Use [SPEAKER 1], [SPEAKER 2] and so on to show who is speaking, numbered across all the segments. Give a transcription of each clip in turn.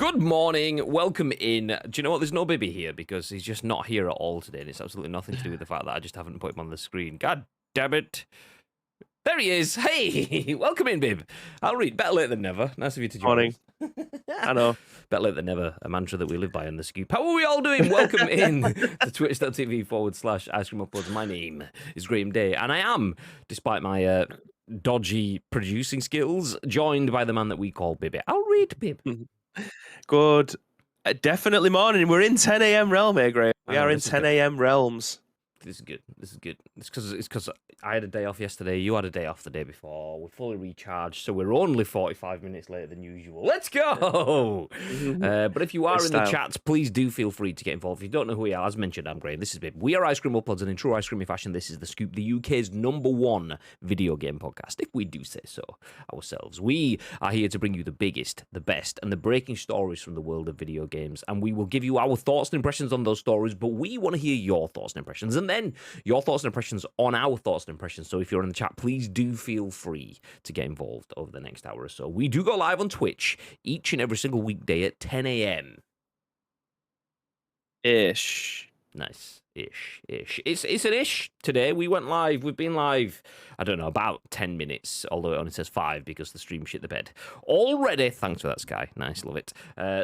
[SPEAKER 1] Good morning. Welcome in. Do you know what? There's no Bibby here because he's just not here at all today, and it's absolutely nothing to do with the fact that I just haven't put him on the screen. God damn it. There he is. Hey, welcome in, Bib. I'll read. Better late than never. Nice of you to join
[SPEAKER 2] Morning.
[SPEAKER 1] us.
[SPEAKER 2] I know.
[SPEAKER 1] Better late than never, a mantra that we live by on the Scoop. How are we all doing? Welcome in to twitch.tv/Ice Cream Uploads. My name is Graham Day, and I am, despite my dodgy producing skills, joined by the man that we call Bibby. I'll read, Bib.
[SPEAKER 2] Good. Definitely morning. We're in 10 a.m. realm here, Graham. We are in 10 a.m. realms.
[SPEAKER 1] This is good. This is good. It's because I had a day off yesterday. You had a day off the day before. We're fully recharged, so we're only 45 minutes later than usual. Let's go! But if you are in the chats, please do feel free to get involved. If you don't know who we are, as mentioned, I'm Graham. This is Bib. We are Ice Cream Uploads, and in true Ice Creamy fashion, this is The Scoop, the UK's #1 video game podcast, if we do say so ourselves. We are here to bring you the biggest, the best, and the breaking stories from the world of video games, and we will give you our thoughts and impressions on those stories, but we want to hear your thoughts and impressions, and then your thoughts and impressions on our thoughts and impressions. So if you're in the chat, please do feel free to get involved over the next hour or so. We do go live on Twitch each and every single weekday at 10 a.m.
[SPEAKER 2] Ish.
[SPEAKER 1] Nice. Ish. It's an ish today. We went live. We've been live, I don't know, about 10 minutes, although it only says 5 because the stream shit the bed. Already, thanks for that, Sky. Nice, love it.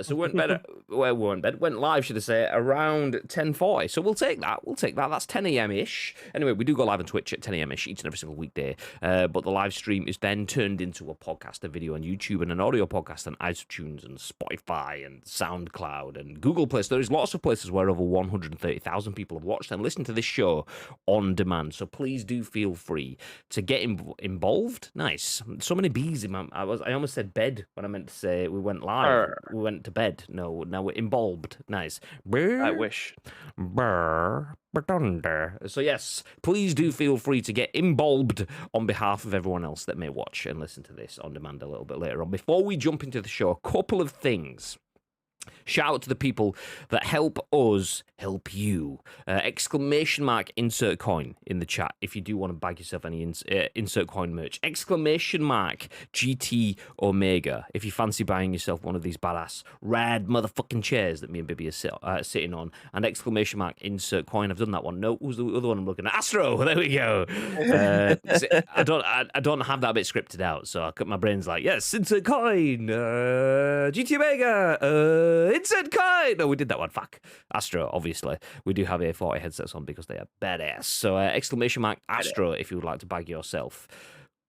[SPEAKER 1] So we went live, should I say, around 10:40. So we'll take that. That's 10 a.m.-ish. Anyway, we do go live on Twitch at 10 a.m.-ish each and every single weekday. But the live stream is then turned into a podcast, a video on YouTube, and an audio podcast on iTunes and Spotify and SoundCloud and Google Play. So there's lots of places where over 130,000 people have watched and listened to this show on demand. So please do feel free to get involved. Nice. So many bees in my... I almost said bed when I meant to say we went live. We went to bed. No, now we're involved. Nice. Brr,
[SPEAKER 2] I wish.
[SPEAKER 1] brr, thunder. So yes, please do feel free to get involved on behalf of everyone else that may watch and listen to this on demand a little bit later on. Before we jump into the show, a couple of things. Shout out to the people that help us help you. Exclamation mark insert coin in the chat if you do want to bag yourself any insert coin merch. Exclamation mark GT Omega if you fancy buying yourself one of these badass rad motherfucking chairs that me and Bibby are sitting on. And exclamation mark insert coin. I've done that one. No, who's the other one I'm looking at? Astro. There we go. I don't have that bit scripted out, so my brain's like, yes, insert coin. GT Omega. Insert coin. No, we did that one. Fuck. Astro, obviously. We do have A40 headsets on because they are badass. So exclamation mark Astro if you would like to bag yourself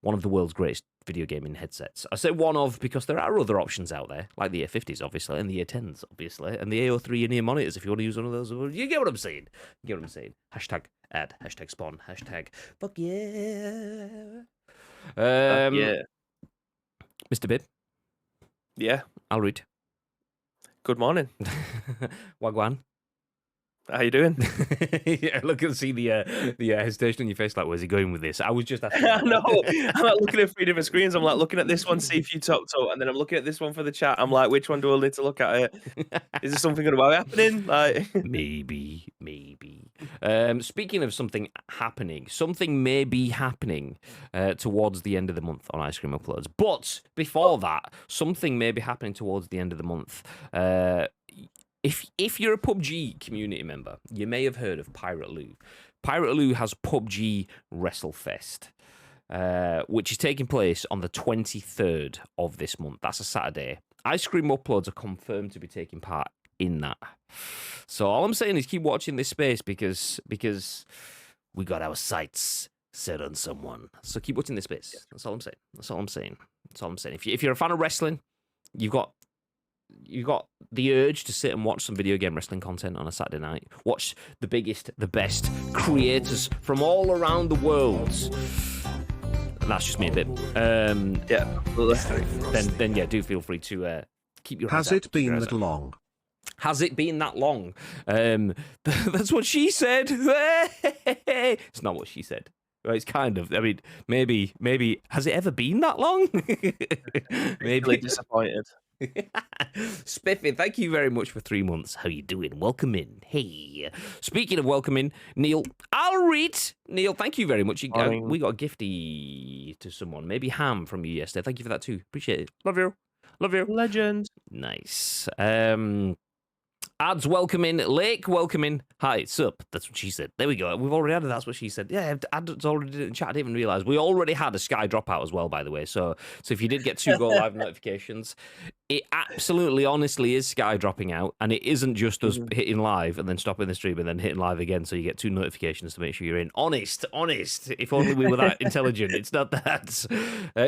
[SPEAKER 1] one of the world's greatest video gaming headsets. I say one of because there are other options out there, like the A50s, obviously, and the A10s, obviously, and the AO3 in-ear monitors if you want to use one of those. You get what I'm saying. Hashtag ad, hashtag spawn, hashtag fuck yeah.
[SPEAKER 2] Yeah.
[SPEAKER 1] Mr. Bib.
[SPEAKER 2] Yeah.
[SPEAKER 1] I'll read.
[SPEAKER 2] Good morning.
[SPEAKER 1] Wagwan.
[SPEAKER 2] How you doing?
[SPEAKER 1] Yeah, look and see the hesitation on your face. Like, where's he going with this? I was just asking.
[SPEAKER 2] I know. I'm like looking at 3 different screens. I'm like looking at this one, see if you talk, and then I'm looking at this one for the chat. I'm like, which one do I need to look at? Is there something going to be happening? Like,
[SPEAKER 1] maybe. Speaking of something happening, something may be happening towards the end of the month on Ice Cream Uploads. But before that, something may be happening towards the end of the month. If you're a PUBG community member, you may have heard of Pirate Lou. Pirate Lou has PUBG WrestleFest, which is taking place on the 23rd of this month. That's a Saturday. Ice Cream Uploads are confirmed to be taking part in that. So all I'm saying is keep watching this space because we got our sights set on someone. So keep watching this space. That's all I'm saying. If you're a fan of wrestling, you've got the urge to sit and watch some video game wrestling content on a Saturday night. Watch the biggest, the best creators from all around the world. And that's just me a bit.
[SPEAKER 2] yeah.
[SPEAKER 1] Then yeah, do feel free to keep your.
[SPEAKER 3] Has it been that long?
[SPEAKER 1] Has it been that long? That's what she said. It's not what she said. Well, it's kind of. I mean, maybe. Has it ever been that long?
[SPEAKER 2] Maybe really disappointed.
[SPEAKER 1] Spiffy, thank you very much for 3 months. How you doing? Welcome in. Hey. Speaking of welcoming, Neil, I'll read. Neil, thank you very much. We got a gifty to someone. Maybe Ham from you yesterday. Thank you for that too. Appreciate it. Love you. Love you.
[SPEAKER 2] Legend.
[SPEAKER 1] Nice. Ads welcome in. Lake welcome in. Hi, sup. That's what she said. There we go. We've already had it. That's what she said. Yeah, Ads already did it in chat. I didn't even realise. We already had a Sky dropout as well, by the way. So if you did get 2 go live notifications, it absolutely, honestly is Sky dropping out. And it isn't just us hitting live and then stopping the stream and then hitting live again. So you get 2 notifications to make sure you're in. Honest. If only we were that intelligent. It's not that.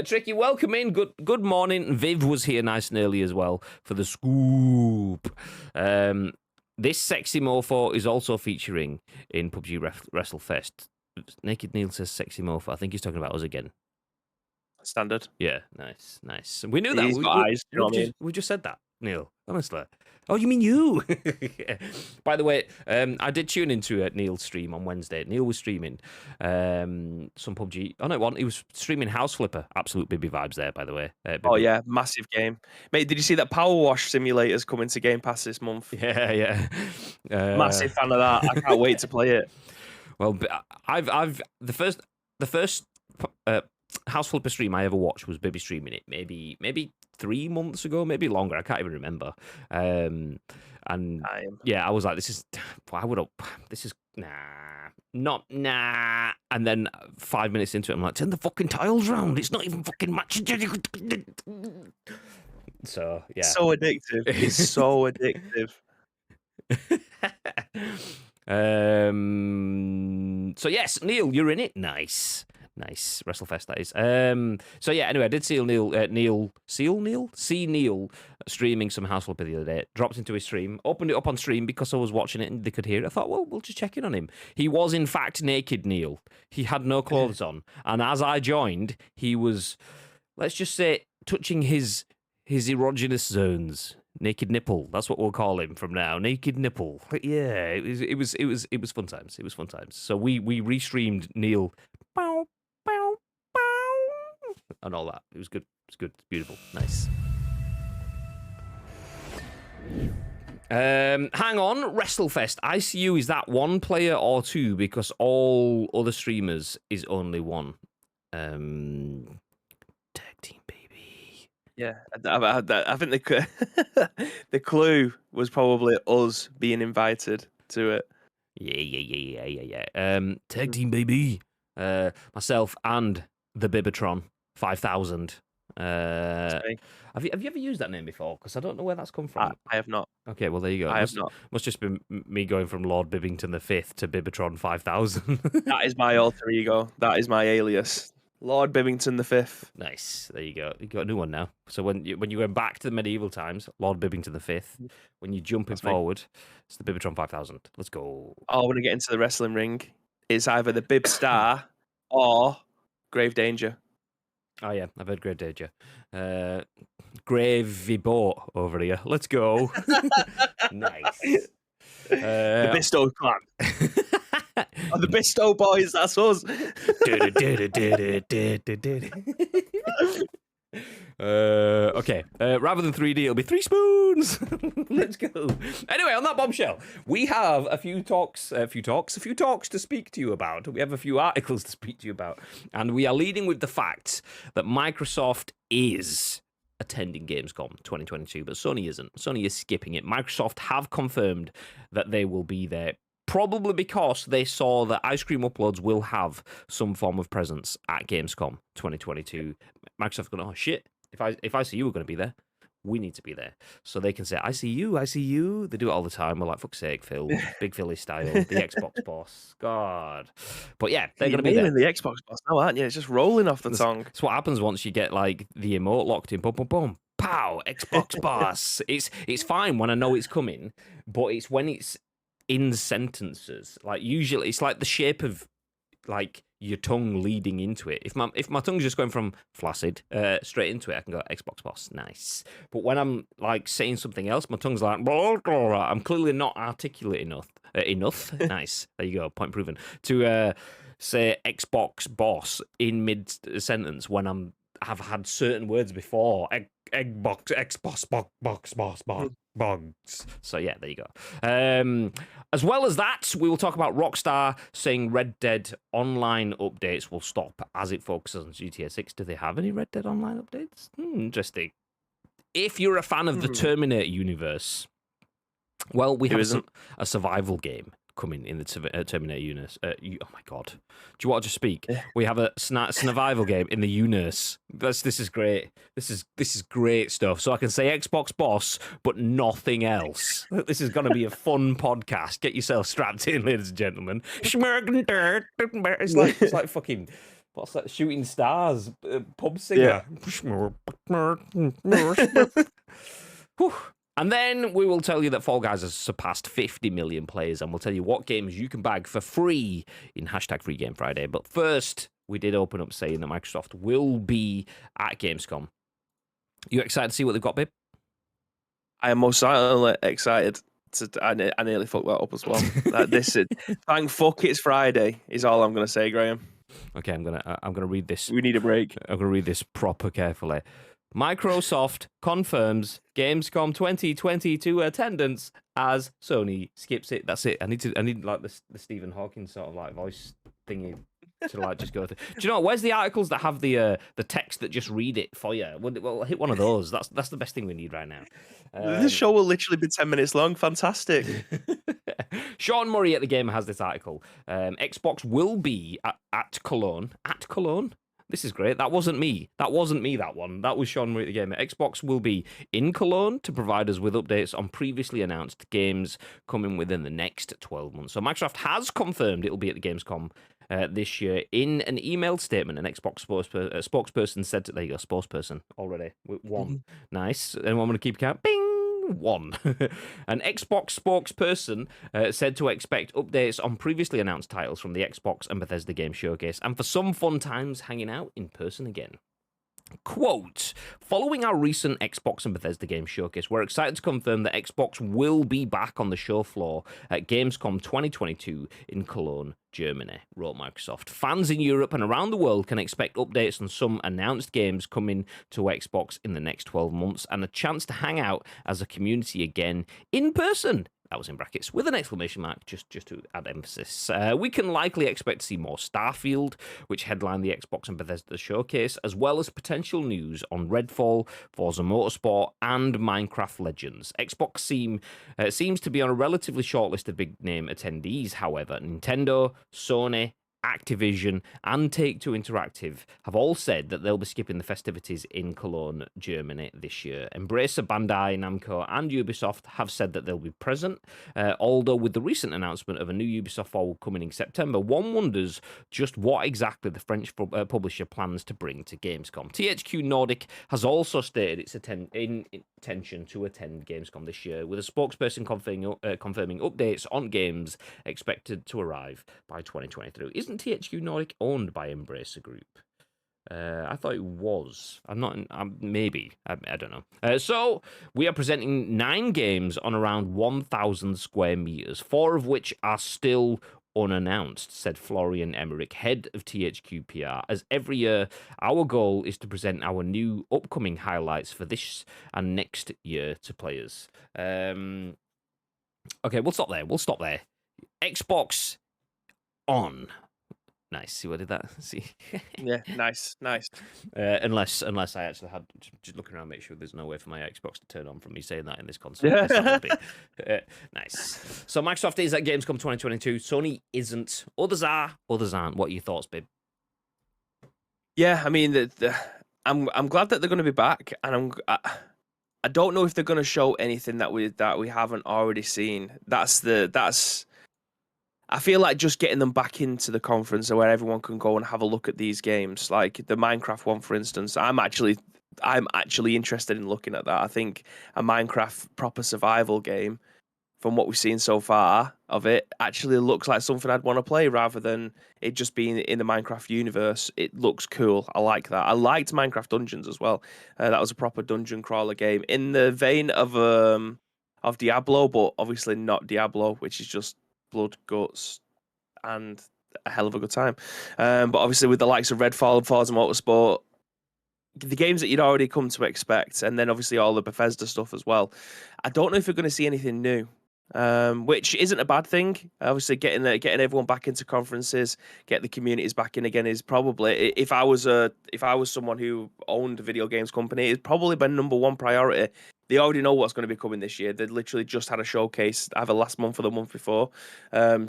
[SPEAKER 1] Tricky, welcome in. Good morning. Viv was here nice and early as well for the scoop. This sexy mofo is also featuring in PUBG WrestleFest. Naked Neil says sexy mofo. I think he's talking about us again.
[SPEAKER 2] Standard.
[SPEAKER 1] Yeah, nice. We knew that.
[SPEAKER 2] He's got eyes. You know what I mean?
[SPEAKER 1] We just said that, Neil. Honestly. Oh, you mean you? By the way, I did tune into Neil's stream on Wednesday. Neil was streaming some PUBG. Oh, no, he was streaming House Flipper. Absolute Bibby vibes there, by the way.
[SPEAKER 2] Oh, yeah. Massive game. Mate, did you see that Power Wash simulator's coming to Game Pass this month?
[SPEAKER 1] Yeah.
[SPEAKER 2] Massive fan of that. I can't wait to play it.
[SPEAKER 1] Well, I've the first House Flipper stream I ever watched was Bibby streaming it. Maybe 3 months ago, maybe longer. I can't even remember. And yeah, I was like, nah. And then 5 minutes into it, I'm like, turn the fucking tiles round. It's not even fucking matching. So yeah,
[SPEAKER 2] So addictive. It's so addictive.
[SPEAKER 1] So yes, Neil, you're in it. Nice WrestleFest, that is. So yeah, anyway, I did see Neil streaming some House Flipper the other day. Dropped into his stream, opened it up on stream because I was watching it and they could hear it. I thought, well, we'll just check in on him. He was in fact naked, Neil. He had no clothes on, and as I joined, he was, let's just say, touching his erogenous zones. Naked nipple. That's what we'll call him from now. Naked nipple. Yeah, it was fun times. It was fun times. So we restreamed Neil. Bow, bow, bow, and all that. It was good. It's beautiful. Nice. Hang on, WrestleFest. ICU, is that 1 player or 2? Because all other streamers is only 1. Tag team, baby.
[SPEAKER 2] Yeah, I think the clue was probably us being invited to it.
[SPEAKER 1] Yeah. Tag team, baby. Myself and the Bibitron 5000. Have you ever used that name before? Because I don't know where that's come from.
[SPEAKER 2] I have not.
[SPEAKER 1] Okay, well there you go.
[SPEAKER 2] I have not.
[SPEAKER 1] Must just be me going from Lord Bibbington the Fifth to Bibitron 5000.
[SPEAKER 2] That is my alter ego. That is my alias. Lord Bibbington the Fifth.
[SPEAKER 1] Nice. There you go. You got a new one now. So when you're going back to the medieval times, Lord Bibbington the Fifth. When you're jumping forward, it's the Bibitron 5000. Let's go.
[SPEAKER 2] Oh, when I get into the wrestling ring, it's either the Bib Star or Grave Danger.
[SPEAKER 1] Oh yeah, I've heard Grave Danger. Gravy boat over here. Let's go. Nice.
[SPEAKER 2] The Bistow clan. Oh, the Bistow boys, that's us.
[SPEAKER 1] Okay. Rather than 3D, it'll be 3 spoons. Let's go. Anyway, on that bombshell, we have a few talks to speak to you about. We have a few articles to speak to you about, and we are leading with the fact that Microsoft is attending Gamescom 2022, but Sony isn't. Sony is skipping it. Microsoft have confirmed that they will be there. Probably because they saw that Ice Cream Uploads will have some form of presence at Gamescom 2022. Microsoft's going, oh shit, if I see you, we're going to be there. We need to be there. So they can say, I see you. They do it all the time. We're like, fuck's sake, Phil. Big Philly style. The Xbox boss. God. But yeah, they're going to be there.
[SPEAKER 2] The Xbox boss now, aren't you? It's just rolling off the tongue.
[SPEAKER 1] That's what happens once you get like the emote locked in. Boom, boom, boom. Pow, Xbox boss. It's fine when I know it's coming, but it's when it's in sentences. Like usually it's like the shape of like your tongue leading into it. If my tongue's just going from flaccid straight into it, I can go Xbox boss, nice. But when I'm like saying something else, my tongue's like blah, blah, blah. I'm clearly not articulate enough. Nice, there you go, point proven, to say Xbox boss in mid sentence when have had certain words before. Xbox box. So yeah, there you go. As well as that, we will talk about Rockstar saying Red Dead Online updates will stop as it focuses on GTA 6. Do they have any Red Dead Online updates? Interesting. If you're a fan of the Terminator universe, well, we have a survival game coming in the Terminator universe. Oh my god, do you want to just speak? We have a survival game in the universe. This is great. This is great stuff. So I can say Xbox boss, but nothing else. This is going to be a fun podcast. Get yourself strapped in, ladies and gentlemen. It's like fucking. What's that? Shooting Stars pub singer. Yeah. And then we will tell you that Fall Guys has surpassed 50 million players, and we'll tell you what games you can bag for free in hashtag Free Game Friday. But first, we did open up saying that Microsoft will be at Gamescom. You excited to see what they've got, babe?
[SPEAKER 2] I am most certainly excited. I nearly fucked that up as well. Thank fuck it's Friday is all I'm going to say, Graham.
[SPEAKER 1] Okay, I'm gonna read this.
[SPEAKER 2] We need a break.
[SPEAKER 1] I'm gonna read this proper carefully. Microsoft confirms Gamescom 2022 attendance as Sony skips it. That's it. I need like the Stephen Hawking sort of like voice thingy to like just go through. Do you know where's the articles that have the text that just read it for you? Well, hit one of those. That's the best thing we need right now.
[SPEAKER 2] This show will literally be 10 minutes long. Fantastic.
[SPEAKER 1] Sean Murray at The Gamer has this article. Xbox will be at Cologne. At Cologne? This is great. That wasn't me. That one. That was Sean Murray at The Gamer. Xbox will be in Cologne to provide us with updates on previously announced games coming within the next 12 months. So Microsoft has confirmed it will be at the Gamescom this year. In an emailed statement, an Xbox spokesperson said, there you go, spokesperson already. One. Nice. Anyone want to keep count? Bing! One. An Xbox spokesperson said to expect updates on previously announced titles from the Xbox and Bethesda Game Showcase, and for some fun times hanging out in person again. Quote, following our recent Xbox and Bethesda Game Showcase, we're excited to confirm that Xbox will be back on the show floor at Gamescom 2022 in Cologne, Germany, wrote Microsoft. Fans in Europe and around the world can expect updates on some announced games coming to Xbox in the next 12 months and a chance to hang out as a community again in person. That was in brackets with an exclamation mark, just to add emphasis. We can likely expect to see more Starfield, which headlined the Xbox and Bethesda showcase, as well as potential news on Redfall, Forza Motorsport, and Minecraft Legends. Xbox seems to be on a relatively short list of big-name attendees, however. Nintendo, Sony, Activision, and Take-Two Interactive have all said that they'll be skipping the festivities in Cologne, Germany this year. Embracer, Bandai, Namco, and Ubisoft have said that they'll be present, although with the recent announcement of a new Ubisoft forward coming in September, one wonders just what exactly the French publisher plans to bring to Gamescom. THQ Nordic has also stated its intention to attend Gamescom this year, with a spokesperson confirming updates on games expected to arrive by 2023. Isn't THQ Nordic owned by Embracer Group? I thought it was. I'm not. Maybe. I don't know. So we are presenting 9 games on around 1,000 square meters, 4 of which are still unannounced, said Florian Emmerich, head of THQ PR. As every year, our goal is to present our new upcoming highlights for this and next year to players. Okay, we'll stop there. Xbox on. Nice. See what I did that? See?
[SPEAKER 2] Yeah, nice.
[SPEAKER 1] Unless I actually had just looking around, make sure there's no way for my Xbox to turn on from me saying that in this console. Nice. So Microsoft is at Gamescom 2022. Sony isn't. Others are. Others aren't. What are your thoughts, babe?
[SPEAKER 2] Yeah, I mean, I'm glad that they're going to be back, and I don't know if they're going to show anything that we haven't already seen. I feel like just getting them back into the conference where everyone can go and have a look at these games, like the Minecraft one, for instance. I'm actually interested in looking at that. I think a Minecraft proper survival game, from what we've seen so far of it, actually looks like something I'd want to play rather than it just being in the Minecraft universe. It looks cool. I like that. I liked Minecraft Dungeons as well. That was a proper dungeon crawler game in the vein of Diablo, but obviously not Diablo, which is just blood, guts, and a hell of a good time. But obviously with the likes of Redfall and Forza Motorsport, the games that you'd already come to expect, and then obviously all the Bethesda stuff as well. I don't know if we're going to see anything new. which isn't a bad thing. Obviously, getting everyone back into conferences, get the communities back in again is probably, if I was someone who owned a video games company, it's probably been number one priority. They already know what's going to be coming this year. They literally just had a showcase either last month or the month before,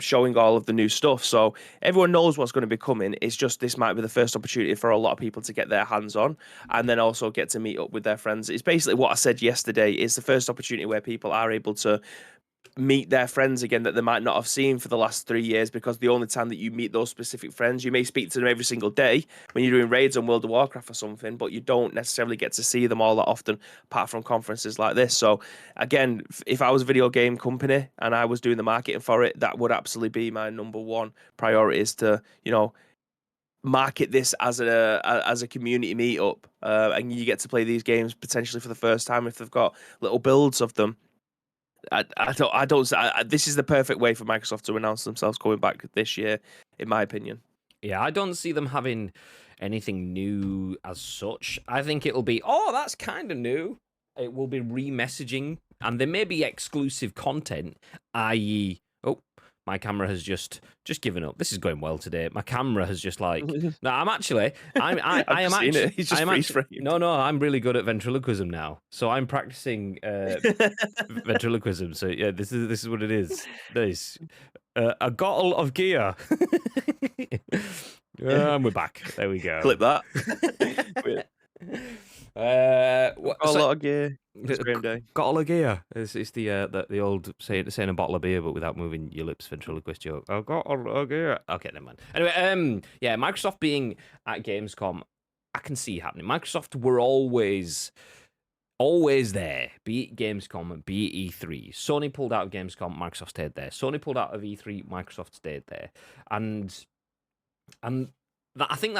[SPEAKER 2] showing all of the new stuff. So everyone knows what's going to be coming. It's just this might be the first opportunity for a lot of people to get their hands on and then also get to meet up with their friends. It's basically what I said yesterday. It's the first opportunity where people are able to meet their friends again that they might not have seen for the last 3 years, because the only time that you meet those specific friends, you may speak to them every single day when you're doing raids on World of Warcraft or something, but you don't necessarily get to see them all that often apart from conferences like this. So again, if I was a video game company and I was doing the marketing for it, that would absolutely be my number one priority, is to, market this as a community meetup, and you get to play these games potentially for the first time if they've got little builds of them. This is the perfect way for Microsoft to announce themselves coming back this year, in my opinion.
[SPEAKER 1] Yeah, I don't see them having anything new as such. I think it'll be, that's kind of new. It will be remessaging, and there may be exclusive content, i.e., my camera has just given up. This is going well today. My camera has just no, I'm actually, I am actually,
[SPEAKER 2] he's just freeze framed.
[SPEAKER 1] No, I'm really good at ventriloquism now. So I'm practicing ventriloquism. So yeah, this is what it is. This a bottle of gear. And we're back. There we go.
[SPEAKER 2] Clip that.
[SPEAKER 1] A
[SPEAKER 2] lot of gear. Day.
[SPEAKER 1] Got all of gear. It's the old saying a bottle of beer, but without moving your lips. Ventriloquist joke. I got all of gear. Okay, never mind. Anyway, yeah, Microsoft being at Gamescom, I can see happening. Microsoft were always there. Be it Gamescom, be it E3. Sony pulled out of Gamescom, Microsoft stayed there. Sony pulled out of E3, Microsoft stayed there, and I think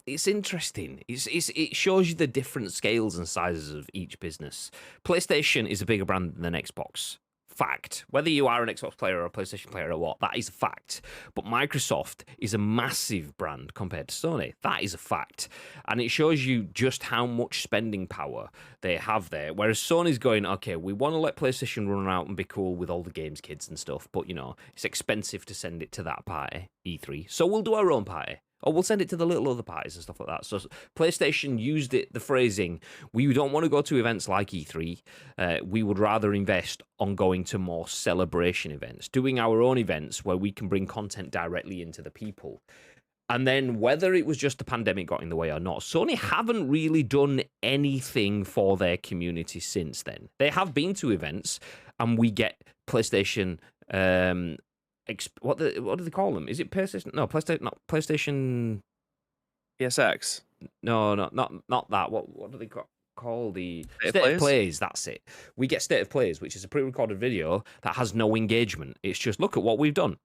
[SPEAKER 1] it's interesting. It shows you the different scales and sizes of each business. PlayStation is a bigger brand than Xbox. Fact. Whether you are an Xbox player or a PlayStation player or what, that is a fact. But Microsoft is a massive brand compared to Sony. That is a fact. And it shows you just how much spending power they have there. Whereas Sony's going, okay, we want to let PlayStation run out and be cool with all the games kids and stuff, but it's expensive to send it to that party, E3. So we'll do our own party. Or we'll send it to the little other parties and stuff like that. So PlayStation used the phrasing, we don't want to go to events like E3. We would rather invest on going to more celebration events, doing our own events where we can bring content directly into the people. And then whether it was just the pandemic got in the way or not, Sony haven't really done anything for their community since then. They have been to events, and we get PlayStation... what do they call them? Is it PlayStation? No, PlayStation. Not PlayStation.
[SPEAKER 2] PSX.
[SPEAKER 1] No, not that. What do they call the State of Plays? That's it. We get State of Plays, which is a pre-recorded video that has no engagement. It's just look at what we've done.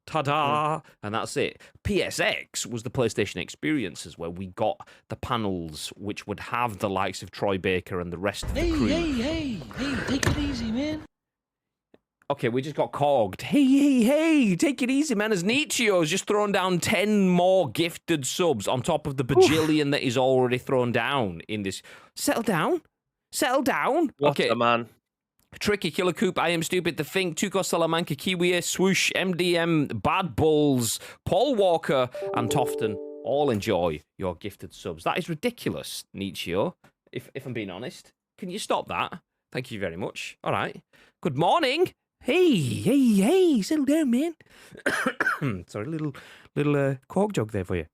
[SPEAKER 1] Ta-da! And that's it. PSX was the PlayStation experiences where we got the panels which would have the likes of Troy Baker and the rest of the crew.
[SPEAKER 3] Hey, take it easy, man.
[SPEAKER 1] Okay, we just got cogged. Hey, take it easy, man. As Nietzsche's just thrown down 10 more gifted subs on top of the bajillion that he's already thrown down in this. Settle down.
[SPEAKER 2] What
[SPEAKER 1] okay.
[SPEAKER 2] a man.
[SPEAKER 1] Tricky, Killer Coop, I Am Stupid, The Fink, Tuco Salamanca, Kiwi, Swoosh, MDM, Bad Bulls, Paul Walker, and Tofton all enjoy your gifted subs. That is ridiculous, Nietzsche, if I'm being honest. Can you stop that? Thank you very much. All right. Good morning. Hey, settle down, man. Sorry, little cork jog there for you.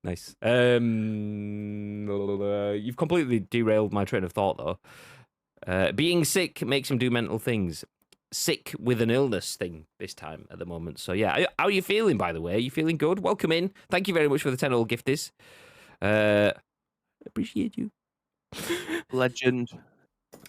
[SPEAKER 1] Nice. You've completely derailed my train of thought, though. Being sick makes him do mental things. Sick with an illness thing this time at the moment. So, yeah. How are you feeling, by the way? Are you feeling good? Welcome in. Thank you very much for the 10 old gifties. Appreciate you.
[SPEAKER 2] Legend.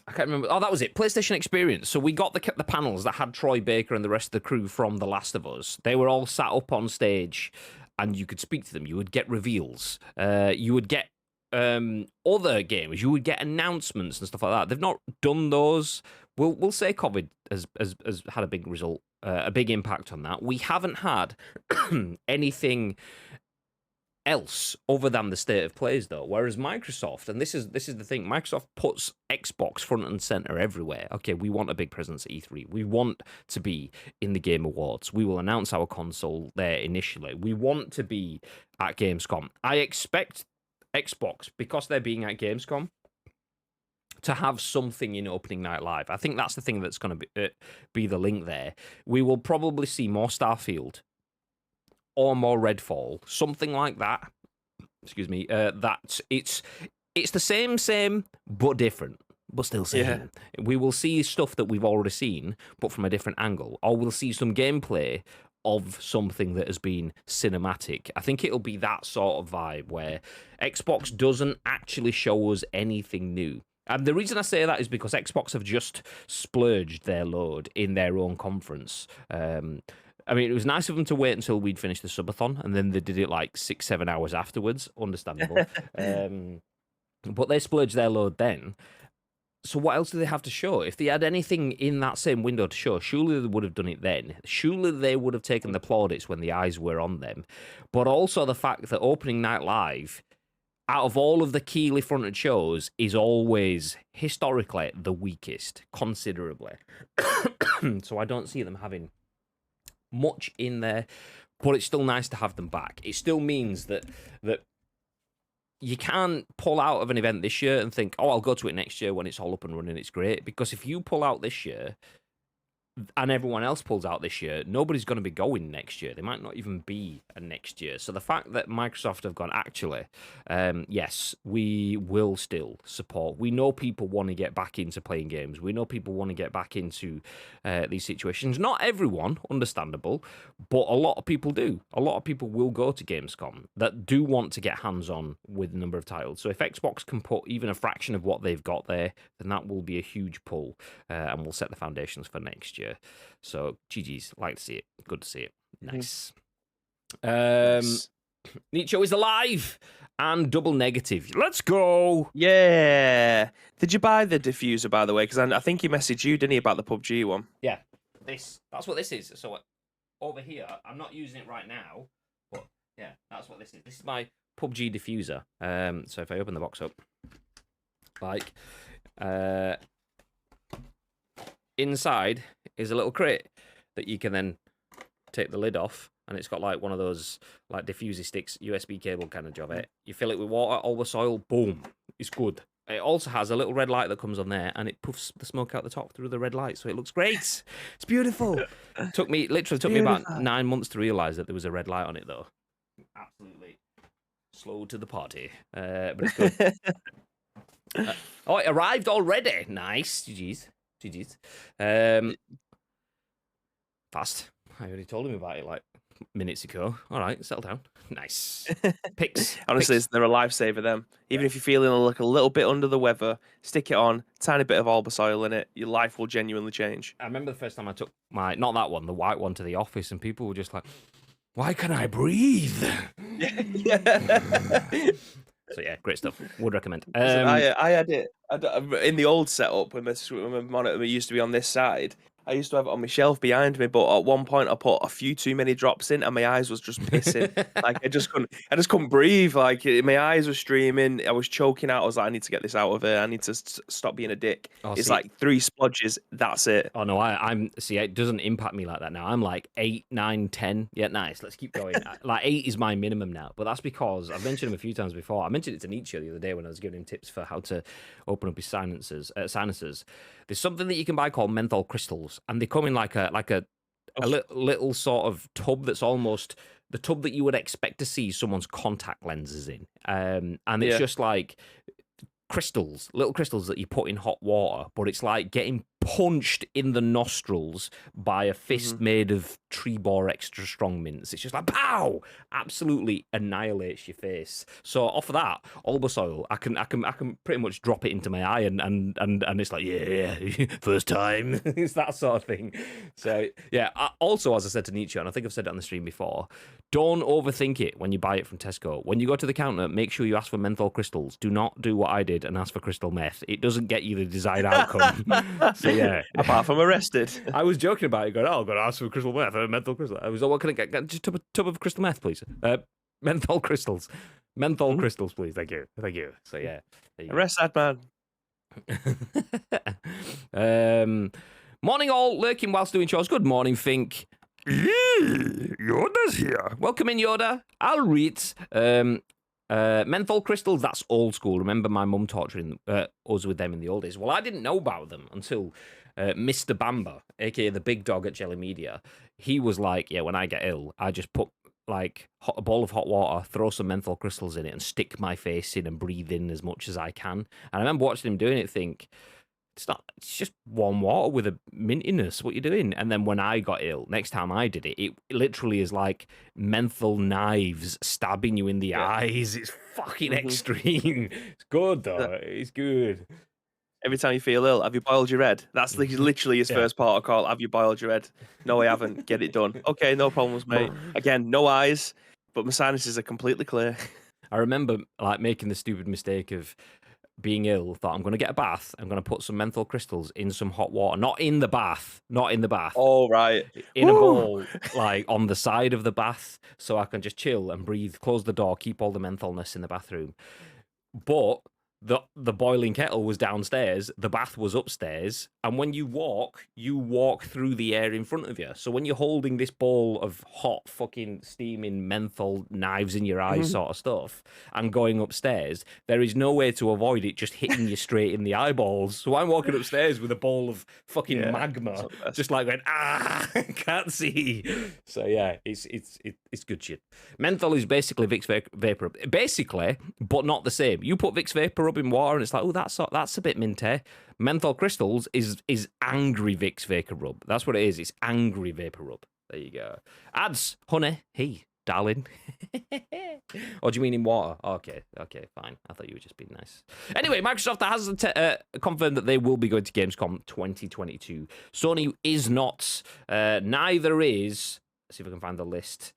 [SPEAKER 1] I can't remember. Oh, that was it. PlayStation Experience. So we got the panels that had Troy Baker and the rest of the crew from The Last of Us. They were all sat up on stage, and you could speak to them. You would get reveals. You would get other games. You would get announcements and stuff like that. They've not done those. We'll say COVID has had a big result, a big impact on that. We haven't had anything else other than the state of plays, though. Whereas Microsoft, and this is the thing, Microsoft puts Xbox front and center everywhere. Okay, we want a big presence at E3. We want to be in the Game Awards. We will announce our console there initially. We want to be at Gamescom. I expect Xbox, because they're being at Gamescom, to have something in opening night live. I think that's the thing that's going to be the link there. We will probably see more Starfield or more Redfall, something like that. Excuse me. That it's the same, but different, but still same. Yeah. We will see stuff that we've already seen, but from a different angle, or we'll see some gameplay of something that has been cinematic. I think it'll be that sort of vibe where Xbox doesn't actually show us anything new. And the reason I say that is because Xbox have just splurged their load in their own conference. I mean, it was nice of them to wait until we'd finished the subathon, and then they did it like 6-7 hours afterwards. Understandable. But they splurged their load then. So what else do they have to show? If they had anything in that same window to show, surely they would have done it then. Surely they would have taken the plaudits when the eyes were on them. But also the fact that opening night live, out of all of the keenly fronted shows, is always historically the weakest, considerably. So I don't see them having much in there, but it's still nice to have them back. It still means that you can't pull out of an event this year and think, oh, I'll go to it next year when it's all up and running, it's great. Because if you pull out this year and everyone else pulls out this year, nobody's going to be going next year. They might not even be a next year. So the fact that Microsoft have gone, actually, yes, we will still support. We know people want to get back into playing games. We know people want to get back into these situations. Not everyone, understandable, but a lot of people do. A lot of people will go to Gamescom that do want to get hands-on with a number of titles. So if Xbox can put even a fraction of what they've got there, then that will be a huge pull and will set the foundations for next year. So GG's, like to see it. Good to see it. Nice. Nicho is alive and double negative. Let's go.
[SPEAKER 2] Yeah. Did you buy the diffuser, by the way? Because I think he messaged you, didn't he, about the PUBG one?
[SPEAKER 1] Yeah. That's what this is. So over here, I'm not using it right now, but yeah, that's what this is. This is my PUBG diffuser. So if I open the box up, like, inside is a little crate that you can then take the lid off, and it's got like one of those like diffuser sticks, USB cable kind of job. You fill it with water, all the soil, boom, it's good. It also has a little red light that comes on there, and it puffs the smoke out the top through the red light, so it looks great. It's beautiful. Took me about 9 months to realise that there was a red light on it, though. Absolutely slow to the party, but it's good. Oh, it arrived already. Nice. GG's. Fast. I already told him about it like minutes ago. All right, settle down. Nice. Picks.
[SPEAKER 2] Honestly, they're a lifesaver, them. Even if you're feeling like a little bit under the weather, stick it on, tiny bit of Albasoil in it, your life will genuinely change.
[SPEAKER 1] I remember the first time I took not that one, the white one, to the office, and people were just like, why can I breathe? So yeah, great stuff. Would recommend.
[SPEAKER 2] I had it in the old setup when my monitor used to be on this side. I used to have it on my shelf behind me, but at one point I put a few too many drops in, and my eyes was just pissing. Like I just couldn't breathe. Like my eyes were streaming. I was choking out. I was like, I need to get this out of here. I need to stop being a dick. It's like 3 splodges. That's it.
[SPEAKER 1] Oh no, I'm see. It doesn't impact me like that now. I'm like 8, 9, 10. Yeah, nice. Let's keep going. Like 8 is my minimum now, but that's because I've mentioned him a few times before. I mentioned it to Nietzsche the other day when I was giving him tips for how to open up his sinuses. There's something that you can buy called menthol crystals, and they come in like a little sort of tub that's almost the tub that you would expect to see someone's contact lenses in. And it's just like little crystals that you put in hot water, but it's like getting punched in the nostrils by a fist made of tree bore extra strong mints. It's just like pow, absolutely annihilates your face. So off of that Albasoil, I can pretty much drop it into my eye and it's like, yeah, first time. It's that sort of thing. So yeah, also, as I said to Nietzsche, and I think I've said it on the stream before, don't overthink it when you buy it from Tesco. When you go to the counter, make sure you ask for menthol crystals. Do not do what I did and ask for crystal meth. It doesn't get you the desired outcome. So yeah.
[SPEAKER 2] Apart from arrested.
[SPEAKER 1] I was joking about it, going, oh, I'm going to ask for crystal meth, menthol crystal. I was like, what can I get? Just a tub of crystal meth, please. Menthol crystals. Menthol crystals, please. Thank you. Thank you. So, yeah. There you go.
[SPEAKER 2] Arrest that man.
[SPEAKER 1] Morning all, lurking whilst doing chores. Good morning, Fink. Yoda's here. Welcome in, Yoda. I'll read. Menthol crystals, that's old school. Remember my mum torturing us with them in the old days? Well, I didn't know about them until Mr. Bamba, aka the big dog at Jelly Media. He was like, yeah, when I get ill, I just put like a bowl of hot water, throw some menthol crystals in it, and stick my face in and breathe in as much as I can. And I remember watching him doing it, think, it's just warm water with a mintiness. What you doing? And then when I got ill, next time I did it, it literally is like menthol knives stabbing you in the eyes. It's fucking extreme. It's good though. It's good.
[SPEAKER 2] Every time you feel ill, have you boiled your head? That's literally his first protocol. Have you boiled your head? No, I haven't. Get it done. Okay, no problems, mate. Again, no eyes, but my sinuses are completely clear.
[SPEAKER 1] I remember like making the stupid mistake of being ill, thought I'm going to get a bath. I'm going to put some menthol crystals in some hot water, not in the bath.
[SPEAKER 2] Oh, right.
[SPEAKER 1] In a bowl, like on the side of the bath, so I can just chill and breathe, close the door, keep all the mentholness in the bathroom. But the boiling kettle was downstairs, the bath was upstairs, and when you walk through the air in front of you. So when you're holding this bowl of hot fucking steaming menthol knives in your eyes sort of stuff and going upstairs, there is no way to avoid it just hitting you straight in the eyeballs. So I'm walking upstairs with a bowl of fucking magma, just like going, can't see. So yeah, it's good shit. Menthol is basically Vicks Vapor, basically, but not the same. You put Vicks Vapor up in water and it's like, oh, that's a bit minty. Menthol crystals is angry Vicks Vapor Rub. That's what it is. It's angry Vapor Rub. There you go. Ads, honey, hey, darling. Or do you mean in water? Okay, fine. I thought you were just being nice. Anyway, Microsoft has confirmed that they will be going to Gamescom 2022. Sony is not. Neither is. Let's see if I can find the list.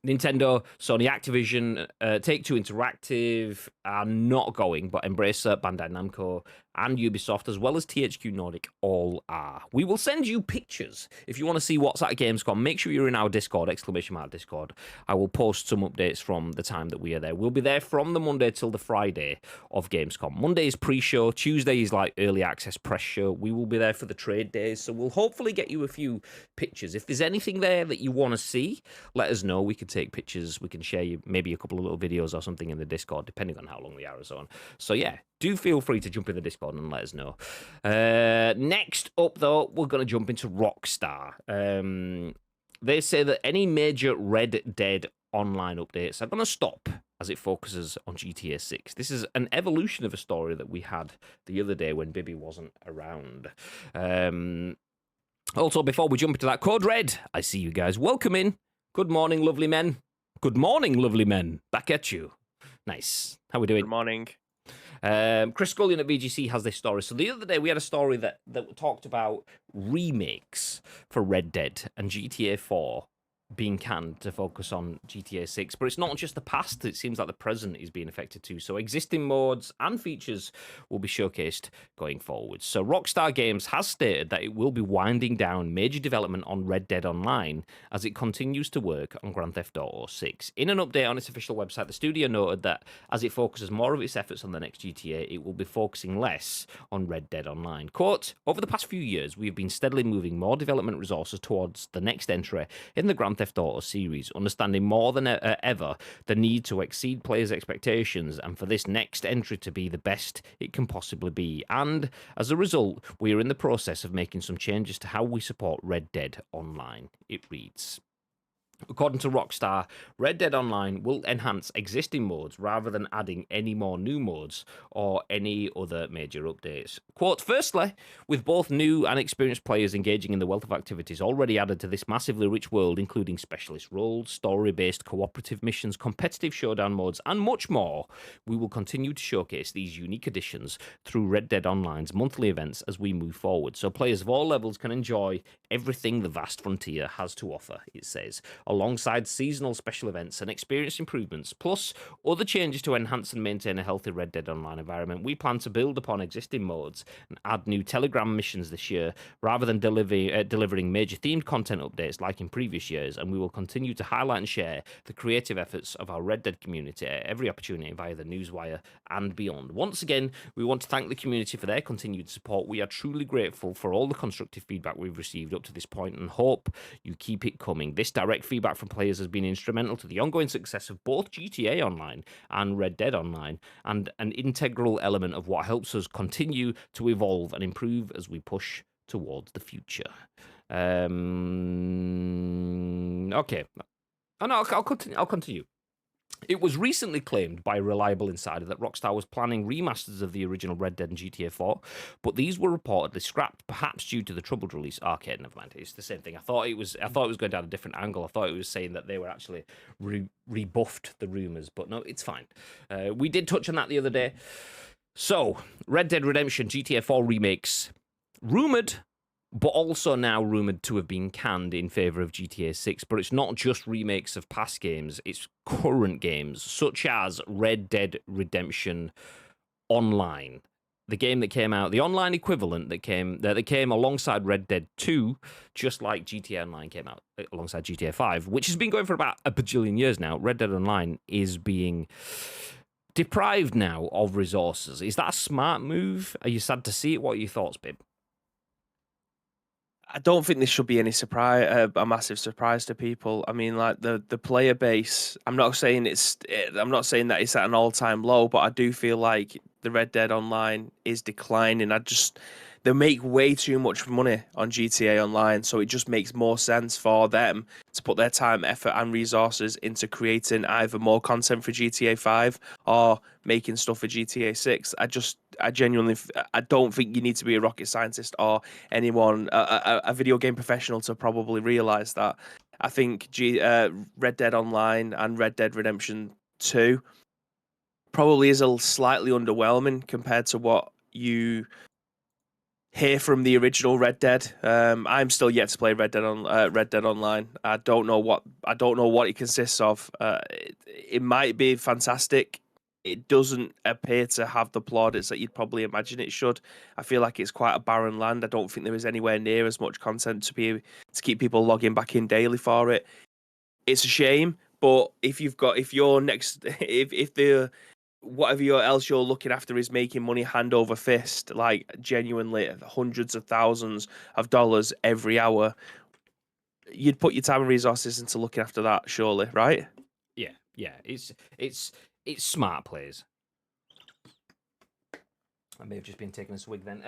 [SPEAKER 1] Nintendo, Sony, Activision, Take-Two Interactive are not going, but Embracer, Bandai Namco, and Ubisoft, as well as THQ Nordic, all are. We will send you pictures. If you want to see what's at Gamescom, make sure you're in our Discord, !Discord. I will post some updates from the time that we are there. We'll be there from the Monday till the Friday of Gamescom. Monday is pre-show. Tuesday is like early access press show. We will be there for the trade days, so we'll hopefully get you a few pictures. If there's anything there that you want to see, let us know. We could take pictures. We can share you maybe a couple of little videos or something in the Discord, depending on how long they are and so on. So yeah, do feel free to jump in the Discord and let us know. Next up, though, we're going to jump into Rockstar. They say that any major Red Dead Online updates are going to stop as it focuses on GTA 6. This is an evolution of a story that we had the other day when Bibby wasn't around. Also, before we jump into that, Code Red, I see you guys. Welcome in. Good morning, lovely men. Good morning, lovely men. Back at you. Nice. How we doing?
[SPEAKER 2] Good morning.
[SPEAKER 1] Chris Scullion at VGC has this story. So the other day we had a story that talked about remakes for Red Dead and GTA 4 being canned to focus on GTA 6, but it's not just the past, it seems like the present is being affected too. So existing modes and features will be showcased going forward. So Rockstar Games has stated that it will be winding down major development on Red Dead Online as it continues to work on Grand Theft Auto 6. In an update on its official website, the studio noted that as it focuses more of its efforts on the next GTA, it will be focusing less on Red Dead Online. Quote, over the past few years, we have been steadily moving more development resources towards the next entry in the Grand Theft Auto series, understanding more than ever the need to exceed players' expectations and for this next entry to be the best it can possibly be. And as a result, we are in the process of making some changes to how we support Red Dead Online, it reads. According to Rockstar, Red Dead Online will enhance existing modes rather than adding any more new modes or any other major updates. Quote, firstly, with both new and experienced players engaging in the wealth of activities already added to this massively rich world, including specialist roles, story-based cooperative missions, competitive showdown modes, and much more, we will continue to showcase these unique additions through Red Dead Online's monthly events as we move forward, so players of all levels can enjoy everything the vast frontier has to offer, it says. alongside seasonal special events and experience improvements, plus other changes to enhance and maintain a healthy Red Dead Online environment. We plan to build upon existing modes and add new Telegram missions this year, rather than delivering major themed content updates like in previous years, and we will continue to highlight and share the creative efforts of our Red Dead community at every opportunity via the newswire and beyond. Once again, we want to thank the community for their continued support. We are truly grateful for all the constructive feedback we've received up to this point and hope you keep it coming. This direct feedback from players has been instrumental to the ongoing success of both GTA Online and Red Dead Online, and an integral element of what helps us continue to evolve and improve as we push towards the future. Okay. Oh, no, I'll continue. It was recently claimed by a reliable insider that Rockstar was planning remasters of the original Red Dead and GTA 4, but these were reportedly scrapped, perhaps due to the troubled release. Okay, never mind. It's the same thing. I thought it was going down a different angle. I thought it was saying that they were actually rebuffed the rumors, but no, it's fine. We did touch on that the other day. So, Red Dead Redemption GTA 4 remakes rumored, but also now rumored to have been canned in favor of GTA 6. But it's not just remakes of past games, it's current games, such as Red Dead Redemption Online, the game that came out, the online equivalent that came alongside Red Dead 2, just like GTA Online came out alongside GTA 5, which has been going for about a bajillion years now. Red Dead Online is being deprived now of resources. Is that a smart move? Are you sad to see it? What are your thoughts, babe?
[SPEAKER 2] I don't think this should be any surprise, a massive surprise to people. I mean, like the player base. I'm not saying that it's at an all-time low, but I do feel like the Red Dead Online is declining. They make way too much money on GTA Online, so it just makes more sense for them to put their time, effort, and resources into creating either more content for GTA 5 or making stuff for GTA 6. I genuinely, I don't think you need to be a rocket scientist or anyone, a video game professional, to probably realize that. I think Red Dead Online and Red Dead Redemption 2 probably is a slightly underwhelming compared to what you hear from the original Red Dead. I'm still yet to play Red Dead Online. I don't know what it consists of. It might be fantastic. It doesn't appear to have the plaudits that you'd probably imagine it should. I feel like it's quite a barren land. I don't think there is anywhere near as much content to keep people logging back in daily for it. It's a shame, but if whatever else you're looking after is making money hand over fist, like genuinely hundreds of thousands of dollars every hour, you'd put your time and resources into looking after that, surely, right?
[SPEAKER 1] Yeah. It's smart plays. I may have just been taking a swig then.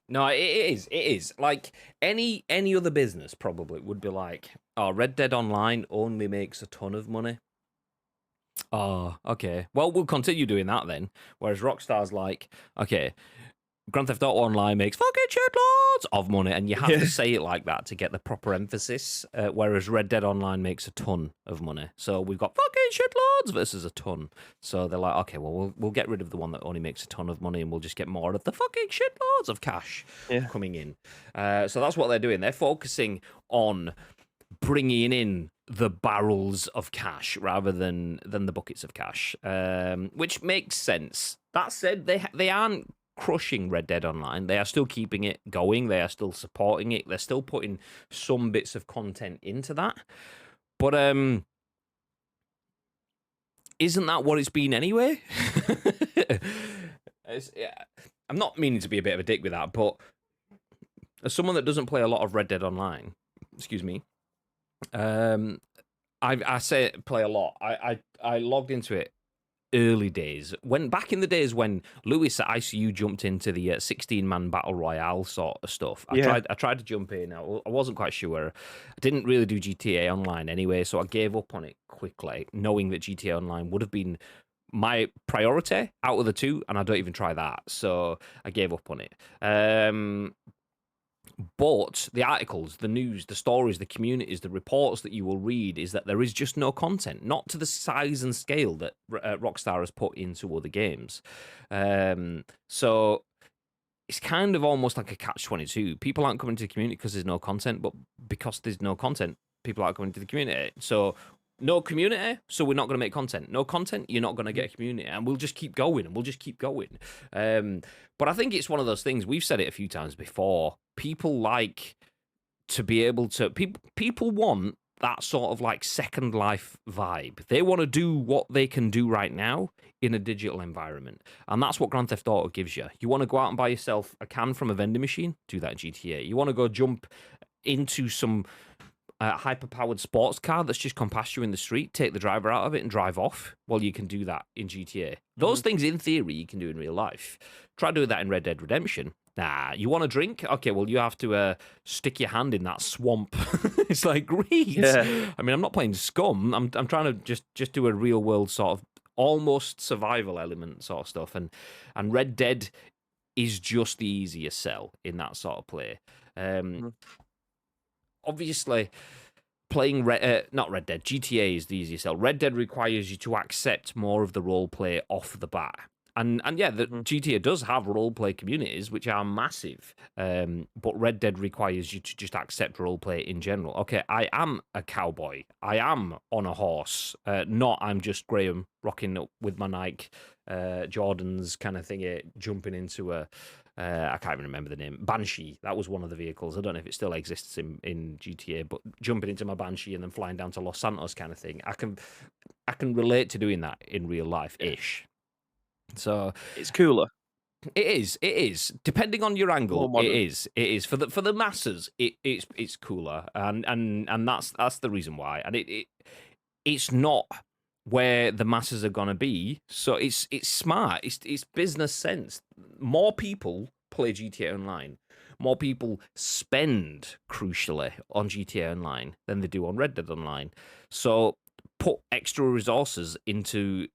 [SPEAKER 1] No, it is. Like any other business probably would be like, oh, Red Dead Online only makes a ton of money. Oh, okay. Well, we'll continue doing that then. Whereas Rockstar's like, okay, Grand Theft Auto Online makes fucking shitloads of money, and you have to say it like that to get the proper emphasis. Whereas Red Dead Online makes a ton of money, so we've got fucking shitloads versus a ton. So they're like, okay, well, we'll get rid of the one that only makes a ton of money, and we'll just get more of the fucking shitloads of cash coming in. So that's what they're doing. They're focusing on bringing in the barrels of cash rather than the buckets of cash, which makes sense. That said, they aren't crushing Red Dead Online. They are still keeping it going. They are still supporting it. They're still putting some bits of content into that. But isn't that what it's been anyway? I'm not meaning to be a bit of a dick with that, but as someone that doesn't play a lot of Red Dead Online, excuse me, I say play a lot. I logged into it early days, back in the days when Lewis at ICU jumped into the 16-man battle royale sort of stuff. I tried to jump in. I wasn't quite sure. I didn't really do GTA Online anyway, so I gave up on it quickly, knowing that GTA Online would have been my priority out of the two, and I don't even try that, so I gave up on it. But the articles, the news, the stories, the communities, the reports that you will read is that there is just no content, not to the size and scale that Rockstar has put into other games. So it's kind of almost like a catch-22. People aren't coming to the community because there's no content, but because there's no content, people aren't coming to the community. So no community, so we're not going to make content. No content, you're not going to get a community, and we'll just keep going, and we'll just keep going. But I think it's one of those things, we've said it a few times before, people like to be able to, people want that sort of like Second Life vibe. They want to do what they can do right now in a digital environment. And that's what Grand Theft Auto gives you. You want to go out and buy yourself a can from a vending machine? Do that in GTA. You want to go jump into some hyper-powered sports car that's just gone past you in the street, take the driver out of it and drive off? Well, you can do that in GTA. Those things, in theory, you can do in real life. Try doing that in Red Dead Redemption. Nah, you want a drink? Okay, well, you have to stick your hand in that swamp. It's like, great. Yeah. I mean, I'm not playing Scum. I'm trying to just do a real world sort of almost survival element sort of stuff. And Red Dead is just the easier sell in that sort of play. Obviously, playing not Red Dead, GTA is the easier sell. Red Dead requires you to accept more of the role play off the bat. And yeah, the GTA does have roleplay communities, which are massive. But Red Dead requires you to just accept roleplay in general. Okay, I am a cowboy. I am on a horse. Not I'm just Graham rocking up with my Nike Jordans kind of thingy, jumping into a... I can't even remember the name. Banshee. That was one of the vehicles. I don't know if it still exists in GTA, but jumping into my Banshee and then flying down to Los Santos kind of thing. I can relate to doing that in real life-ish. So
[SPEAKER 2] it's cooler.
[SPEAKER 1] It is. Depending on your angle, it is. For the masses, it's cooler, and that's the reason why. And it's not where the masses are gonna be. So it's smart. It's business sense. More people play GTA Online. More people spend, crucially, on GTA Online than they do on Red Dead Online. So put extra resources into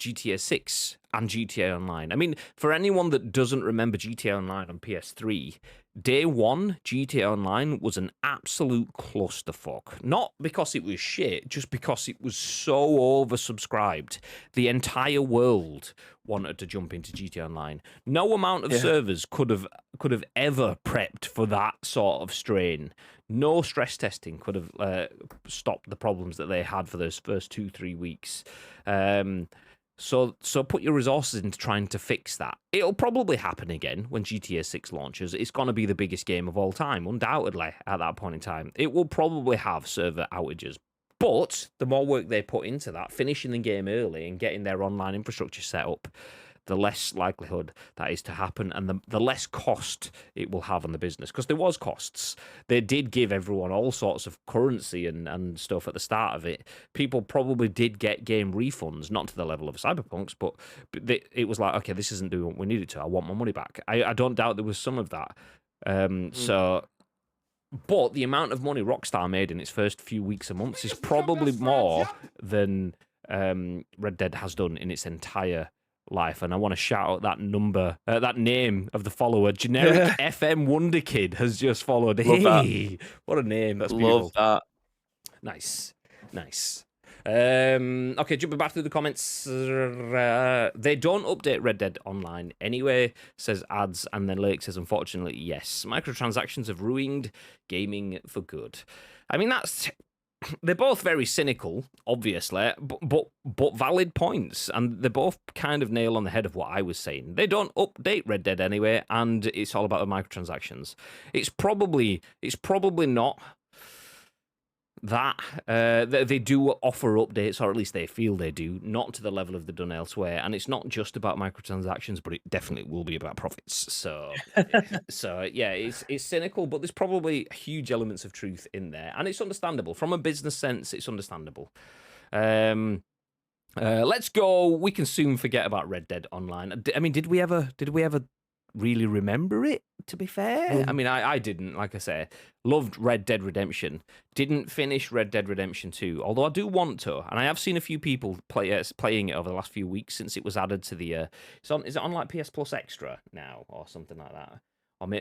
[SPEAKER 1] GTA 6 and GTA Online. I mean, for anyone that doesn't remember GTA Online on PS3, day one, GTA Online was an absolute clusterfuck. Not because it was shit, just because it was so oversubscribed. The entire world wanted to jump into GTA Online. No amount of servers could have ever prepped for that sort of strain. No stress testing could have stopped the problems that they had for those first 2-3 weeks. So put your resources into trying to fix that. It'll probably happen again when GTA 6 launches. It's going to be the biggest game of all time, undoubtedly, at that point in time. It will probably have server outages. But the more work they put into that, finishing the game early and getting their online infrastructure set up, the less likelihood that is to happen, and the less cost it will have on the business. Because there was costs. They did give everyone all sorts of currency and stuff at the start of it. People probably did get game refunds, not to the level of Cyberpunk's, but it was like, okay, this isn't doing what we need it to. I want my money back. I don't doubt there was some of that. So... But the amount of money Rockstar made in its first few weeks and months is probably more than Red Dead has done in its entire life. And I want to shout out that that name of the follower. Generic FM Wonder Kid has just followed. Hey, what a name. That's beautiful.
[SPEAKER 2] Love that.
[SPEAKER 1] Nice. Okay, jumping back through the comments. They don't update Red Dead Online anyway, says Ads, and then Lake says, unfortunately, yes. Microtransactions have ruined gaming for good. I mean, they're both very cynical, obviously, but valid points, and they're both kind of nail on the head of what I was saying. They don't update Red Dead anyway, and it's all about the microtransactions. It's probably not that they do offer updates, or at least they feel they do, not to the level of the done elsewhere. And it's not just about microtransactions, but it definitely will be about profits. So yeah, it's cynical, but there's probably huge elements of truth in there, and it's understandable from a business sense. It's understandable. Let's go. We can soon forget about Red Dead Online. I mean, did we ever really remember it, to be fair? I mean, I didn't, like I say. Loved Red Dead Redemption. Didn't finish Red Dead Redemption 2, although I do want to. And I have seen a few people playing it over the last few weeks since it was added to the... is it on like PS Plus Extra now, or something like that?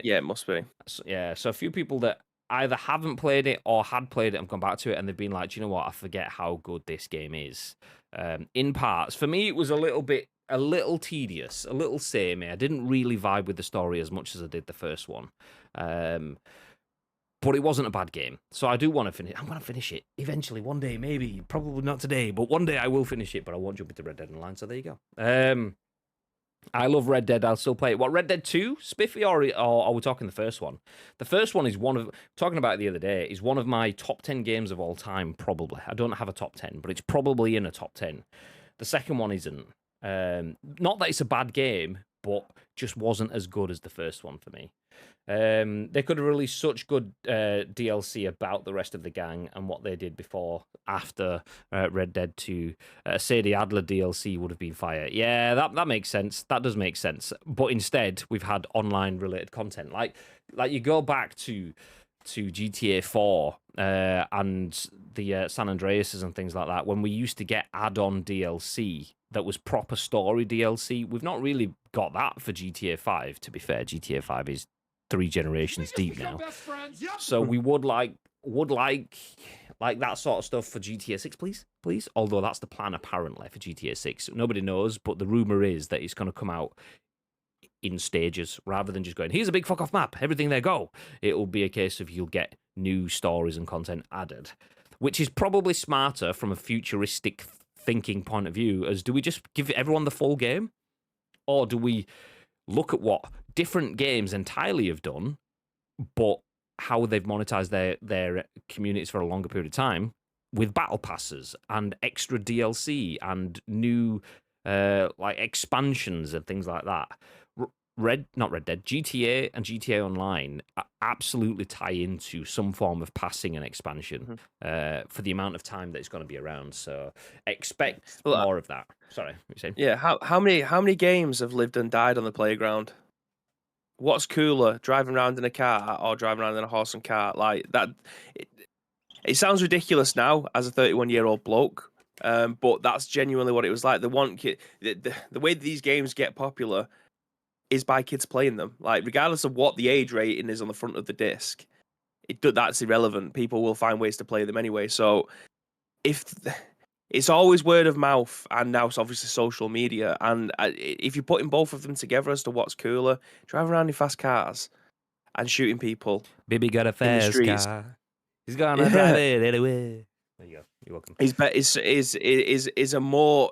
[SPEAKER 2] Yeah, it must be.
[SPEAKER 1] Yeah, so a few people that either haven't played it or had played it and gone back to it, and they've been like, do you know what, I forget how good this game is. In parts. For me, it was a little tedious, a little samey. I didn't really vibe with the story as much as I did the first one. But it wasn't a bad game. So I do want to finish. I'm going to finish it eventually, one day, maybe. Probably not today, but one day I will finish it, but I won't jump into Red Dead Online, so there you go. I love Red Dead. I'll still play it. What, Red Dead 2, Spiffy, or are we talking the first one? The first one is talking about it the other day, is one of my top 10 games of all time, probably. I don't have a top 10, but it's probably in a top 10. The second one isn't. Not that it's a bad game, but just wasn't as good as the first one for me. They could have released such good DLC about the rest of the gang and what they did after Red Dead 2. Say the Adler DLC would have been fire. Yeah, that makes sense. That does make sense. But instead, we've had online related content. Like you go back to GTA 4 and the San Andreas and things like that, when we used to get add-on DLC that was proper story DLC. We've not really got that for GTA 5, to be fair. GTA 5 is 3 generations deep now. So we would like that sort of stuff for GTA 6, please. Although that's the plan apparently for GTA 6. Nobody knows, but the rumor is that it's going to come out in stages rather than just going, here's a big fuck off map, everything there, go. It will be a case of you'll get new stories and content added, which is probably smarter from a futuristic thinking point of view. As do we just give everyone the full game, or do we look at what different games entirely have done, but how they've monetized their communities for a longer period of time with battle passes and extra DLC and new like expansions and things like that? Not Red Dead, GTA and GTA Online absolutely tie into some form of passing and expansion for the amount of time that it's going to be around. So expect more of that. Sorry, what are you saying?
[SPEAKER 2] Yeah, how many games have lived and died on the playground? What's cooler, driving around in a car or driving around in a horse and cart? Like that, it sounds ridiculous now as a 31-year-old bloke, but that's genuinely what it was like. The way these games get popular is by kids playing them. Like, regardless of what the age rating is on the front of the disc, that's irrelevant. People will find ways to play them anyway. So it's always word of mouth, and now it's obviously social media. And if you're putting both of them together as to what's cooler, driving around in fast cars and shooting people.
[SPEAKER 1] Baby got a fast car. He's gonna drive it anyway. There you go. You're welcome.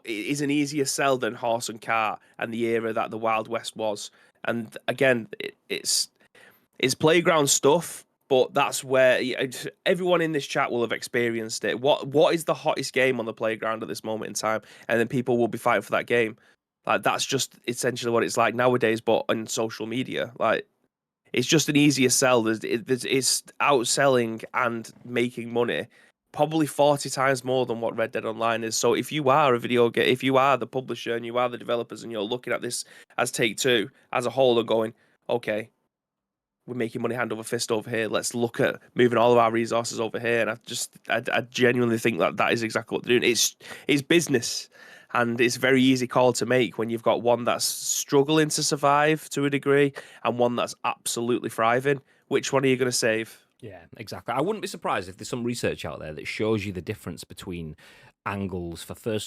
[SPEAKER 2] Is an easier sell than horse and cart and the era that the Wild West was. And again, it's playground stuff, but that's where everyone in this chat will have experienced it. What is the hottest game on the playground at this moment in time? And then people will be fighting for that game. Like, that's just essentially what it's like nowadays, but on social media. Like, it's just an easier sell. It's outselling and making money probably 40 times more than what Red Dead Online is. So if you are a video game, if you are the publisher and you are the developers and you're looking at this as Take-Two as a whole and going, okay, we're making money hand over fist over here, let's look at moving all of our resources over here. And I genuinely think that is exactly what they're doing. It's business, and it's a very easy call to make when you've got one that's struggling to survive to a degree and one that's absolutely thriving. Which one are you going to save?
[SPEAKER 1] Yeah, exactly. I wouldn't be surprised if there's some research out there that shows you the difference between angles for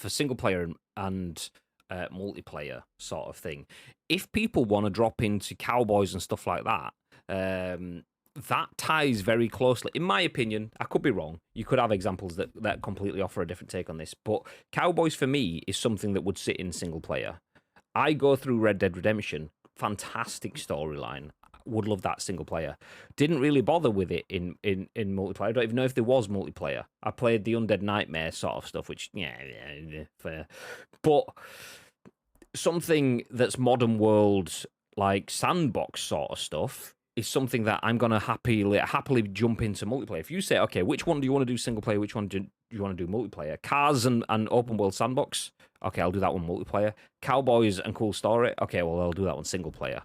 [SPEAKER 1] single player and multiplayer sort of thing. If people want to drop into cowboys and stuff like that, that ties very closely. In my opinion, I could be wrong. You could have examples that completely offer a different take on this, but cowboys for me is something that would sit in single player. I go through Red Dead Redemption, fantastic storyline. Would love that single player. Didn't really bother with it in multiplayer. I don't even know if there was multiplayer. I played the Undead Nightmare sort of stuff, which fair. But something that's modern world, like sandbox sort of stuff, is something that I'm gonna happily jump into multiplayer. If you say, okay, which one do you want to do single player? Which one do you want to do multiplayer? Cars and open world sandbox. Okay, I'll do that one multiplayer. Cowboys and cool story. Okay, well, I'll do that one single player.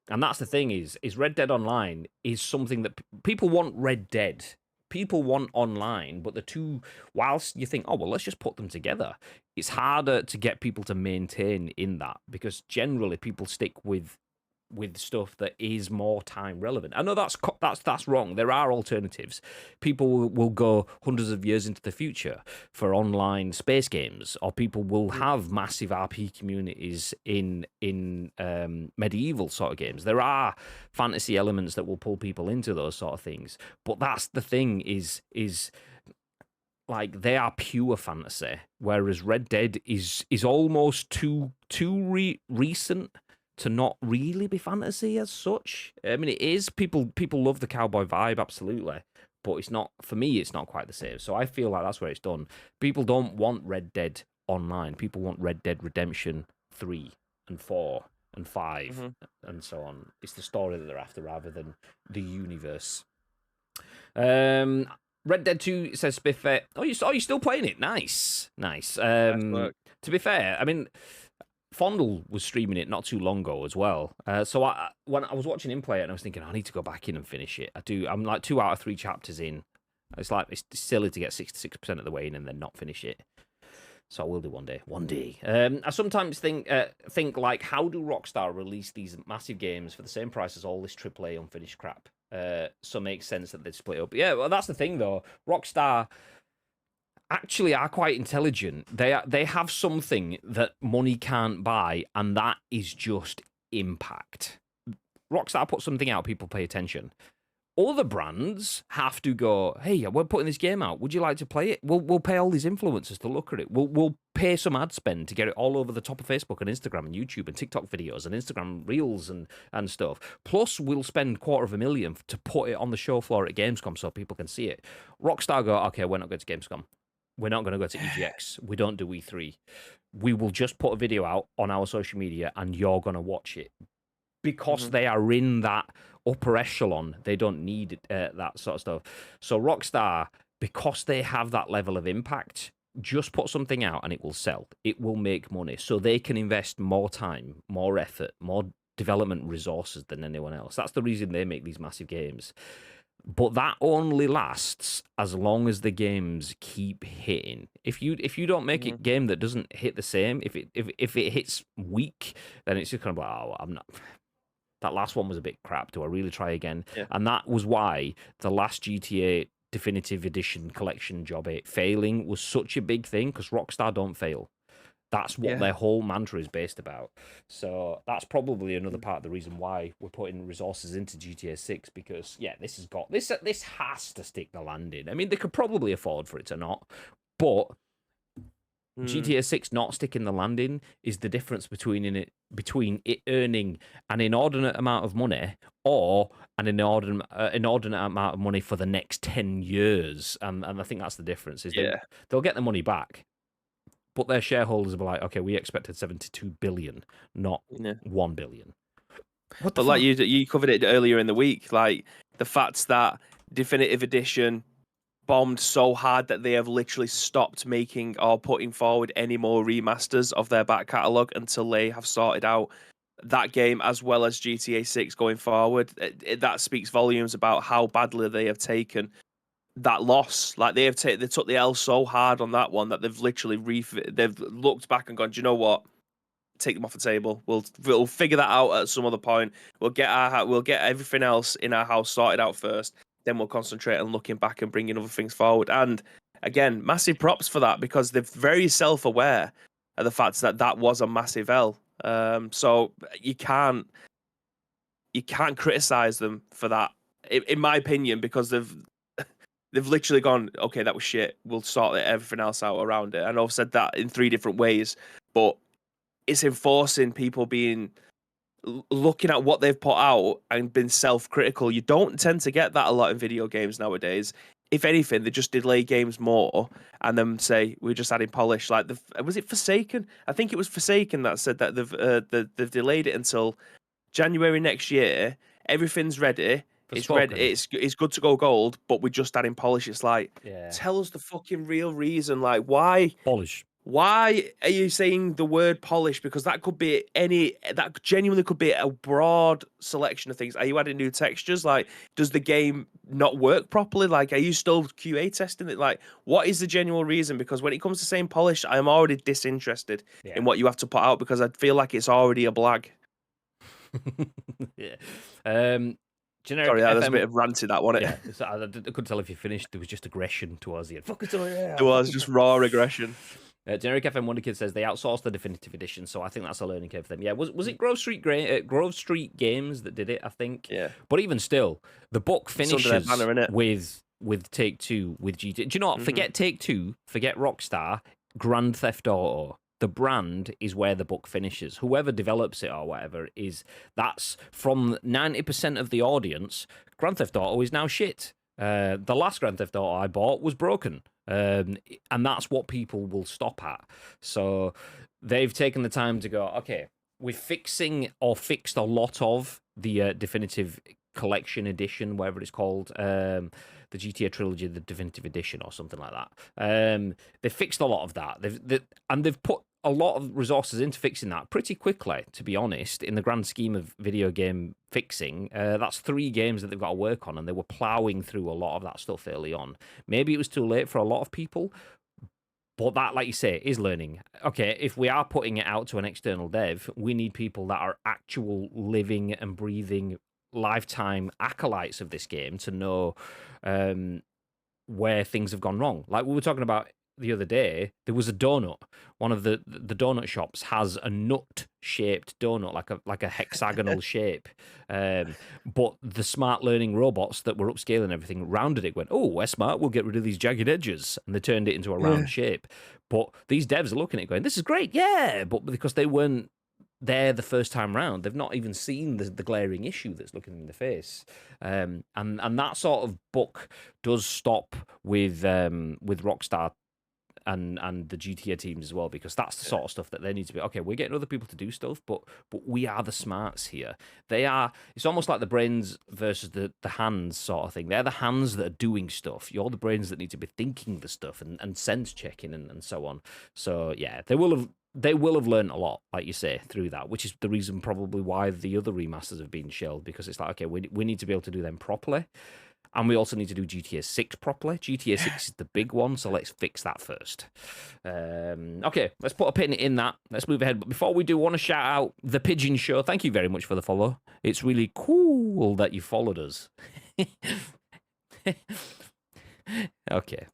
[SPEAKER 1] And that's the thing is Red Dead Online is something that people want. Red Dead, people want online, but the two, whilst you think, oh, well, let's just put them together, it's harder to get people to maintain in that, because generally people stick with with stuff that is more time relevant. I know that's wrong. There are alternatives. People will go hundreds of years into the future for online space games, or people will have massive RP communities in medieval sort of games. There are fantasy elements that will pull people into those sort of things. But that's the thing is like they are pure fantasy, whereas Red Dead is almost too recent to not really be fantasy as such. I mean, it is. People love the cowboy vibe, absolutely, but it's not, for me, it's not quite the same. So I feel like that's where it's done. People don't want Red Dead Online. People want Red Dead Redemption 3 and 4 and 5 and so on. It's the story that they're after rather than the universe. Red Dead 2 says Spiffet. Oh, you're still playing it? Nice. To be fair, I mean, Fondle was streaming it not too long ago as well. So when I was watching him play it, and I was thinking, I need to go back in and finish it. I'm like 2 out of 3 chapters in. It's silly to get 66% of the way in and then not finish it. So I will do one day. I sometimes think like, how do Rockstar release these massive games for the same price as all this AAA unfinished crap? So it makes sense that they split up. Yeah, well, that's the thing though. Rockstar actually are quite intelligent. They have something that money can't buy, and that is just impact. Rockstar put something out, people pay attention. Other brands have to go, hey, we're putting this game out. Would you like to play it? We'll pay all these influencers to look at it. We'll pay some ad spend to get it all over the top of Facebook and Instagram and YouTube and TikTok videos and Instagram Reels and stuff. Plus, we'll spend $250,000 to put it on the show floor at Gamescom so people can see it. Rockstar go, okay, we're not going to Gamescom. We're not going to go to EGX. We don't do E3. We will just put a video out on our social media and you're going to watch it. Because they are in that upper echelon, they don't need that sort of stuff. So Rockstar, because they have that level of impact, just put something out and it will sell. It will make money. So they can invest more time, more effort, more development resources than anyone else. That's the reason they make these massive games. But that only lasts as long as the games keep hitting. If you don't make a game that doesn't hit the same, if it hits weak, then it's just kind of like, oh, I'm not. That last one was a bit crap. Do I really try again? Yeah. And that was why the last GTA Definitive Edition Collection Job 8 failing was such a big thing, because Rockstar don't fail. That's what their whole mantra is based about. So that's probably another part of the reason why we're putting resources into GTA 6, because, this has to stick the landing. I mean, they could probably afford for it to not, but GTA 6 not sticking the landing is the difference between it earning an inordinate amount of money or an inordinate amount of money for the next 10 years. And I think that's the difference. Is they'll get the money back, but their shareholders will be like, okay, we expected 72 billion, not 1 billion.
[SPEAKER 2] But like you covered it earlier in the week, like the fact that Definitive Edition bombed so hard that they have literally stopped making or putting forward any more remasters of their back catalogue until they have sorted out that game as well as GTA 6 going forward. That speaks volumes about how badly they have taken that loss. Like they took the L so hard on that one that they've literally they've looked back and gone, do you know what? Take them off the table. We'll figure that out at some other point. We'll get everything else in our house sorted out first. Then we'll concentrate on looking back and bringing other things forward. And again, massive props for that, because they're very self-aware of the fact that that was a massive L. So you can't criticize them for that, in my opinion, because they've literally gone, okay, that was shit. We'll sort everything else out around it. I know I've said that in 3 different ways, but it's enforcing people looking at what they've put out and been self-critical. You don't tend to get that a lot in video games nowadays. If anything, they just delay games more and then say, we're just adding polish. Like, was it Forsaken? I think it was Forsaken that said that they've delayed it until January next year. Everything's ready. It's ready. It's good to go gold, but we're just adding polish. It's like, tell us the fucking real reason. Like, why?
[SPEAKER 1] Polish.
[SPEAKER 2] Why are you saying the word polish? Because that genuinely could be a broad selection of things. Are you adding new textures? Like, does the game not work properly? Like, are you still QA testing it? Like, what is the genuine reason? Because when it comes to saying polish, I am already disinterested in what you have to put out, because I feel like it's already a blag.
[SPEAKER 1] Yeah. Generic
[SPEAKER 2] Sorry, that was a
[SPEAKER 1] FM.
[SPEAKER 2] bit of ranty, that one.
[SPEAKER 1] Yeah, I couldn't tell if you finished. There was just aggression towards the end. Fuck it, yeah.
[SPEAKER 2] It was just raw aggression.
[SPEAKER 1] Generic FM Wonder Kid says they outsourced the definitive edition, so I think that's a learning curve for them. Yeah, was it Grove Street Games that did it? I think.
[SPEAKER 2] Yeah.
[SPEAKER 1] But even still, the book
[SPEAKER 2] It's under their
[SPEAKER 1] finishes
[SPEAKER 2] banner, innit?
[SPEAKER 1] with Take Two with GT. Do you know what?
[SPEAKER 2] Mhm.
[SPEAKER 1] Forget Take Two, forget Rockstar, Grand Theft Auto. The brand is where the book finishes. Whoever develops it or whatever that's from 90% of the audience. Grand Theft Auto is now shit. The last Grand Theft Auto I bought was broken. And that's what people will stop at. So they've taken the time to go, okay, we're fixing or fixed a lot of the definitive collection edition, whatever it's called, the GTA trilogy, the definitive edition or something like that. They fixed a lot of that. They've put a lot of resources into fixing that pretty quickly, to be honest, in the grand scheme of video game fixing. That's 3 games that they've got to work on, and they were ploughing through a lot of that stuff early on. Maybe it was too late for a lot of people, but that, like you say, is learning. Okay, if we are putting it out to an external dev, we need people that are actual living and breathing lifetime acolytes of this game to know where things have gone wrong. Like we were talking about the other day, there was a donut. One of the donut shops has a nut-shaped donut, like a hexagonal shape. But the smart learning robots that were upscaling everything rounded it, went, oh, we're smart, we'll get rid of these jagged edges. And they turned it into a round shape. But these devs are looking at it going, this is great, yeah. But because they weren't there the first time round, they've not even seen the glaring issue that's looking in the face. And that sort of book does stop with Rockstar and the GTA teams as well, because that's the sort of stuff that they need to be, okay, we're getting other people to do stuff, but we are the smarts here. It's almost like the brains versus the hands sort of thing. They're the hands that are doing stuff. You're the brains that need to be thinking the stuff and sense checking and so on. So yeah, they will have learned a lot, like you say, through that, which is the reason probably why the other remasters have been shelved, because it's like, okay, we need to be able to do them properly. And we also need to do GTA 6 properly. GTA 6 is the big one, so let's fix that first. Okay, let's put a pin in that. Let's move ahead. But before we do, I want to shout out The Pigeon Show. Thank you very much for the follow. It's really cool that you followed us. Okay.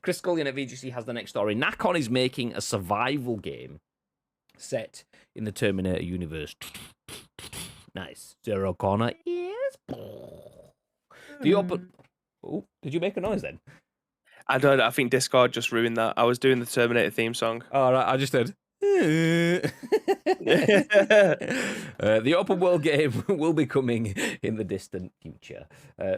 [SPEAKER 1] Chris Scullion at VGC has the next story. Nacon is making a survival game set in the Terminator universe. Nice. Zero Connor. Yes. Oh, did you make a noise then?
[SPEAKER 2] I don't know. I think Discord just ruined that. I was doing the Terminator theme song.
[SPEAKER 1] All right, I just did. The open world game will be coming in the distant future.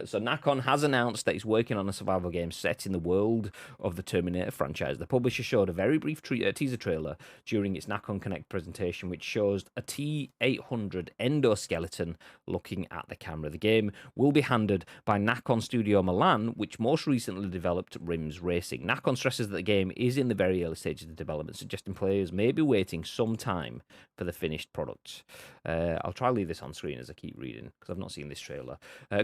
[SPEAKER 1] So Nacon has announced that it's working on a survival game set in the world of the Terminator franchise. The publisher showed a very brief teaser trailer during its Nacon Connect presentation, which shows a T-800 endoskeleton looking at the camera. The game will be handled by Nacon Studio Milan, which most recently developed Rims Racing. Nacon stresses that the game is in the very early stages of development, suggesting players may be waiting some time for the finished product. I'll try to leave this on screen as I keep reading, because I've not seen this trailer.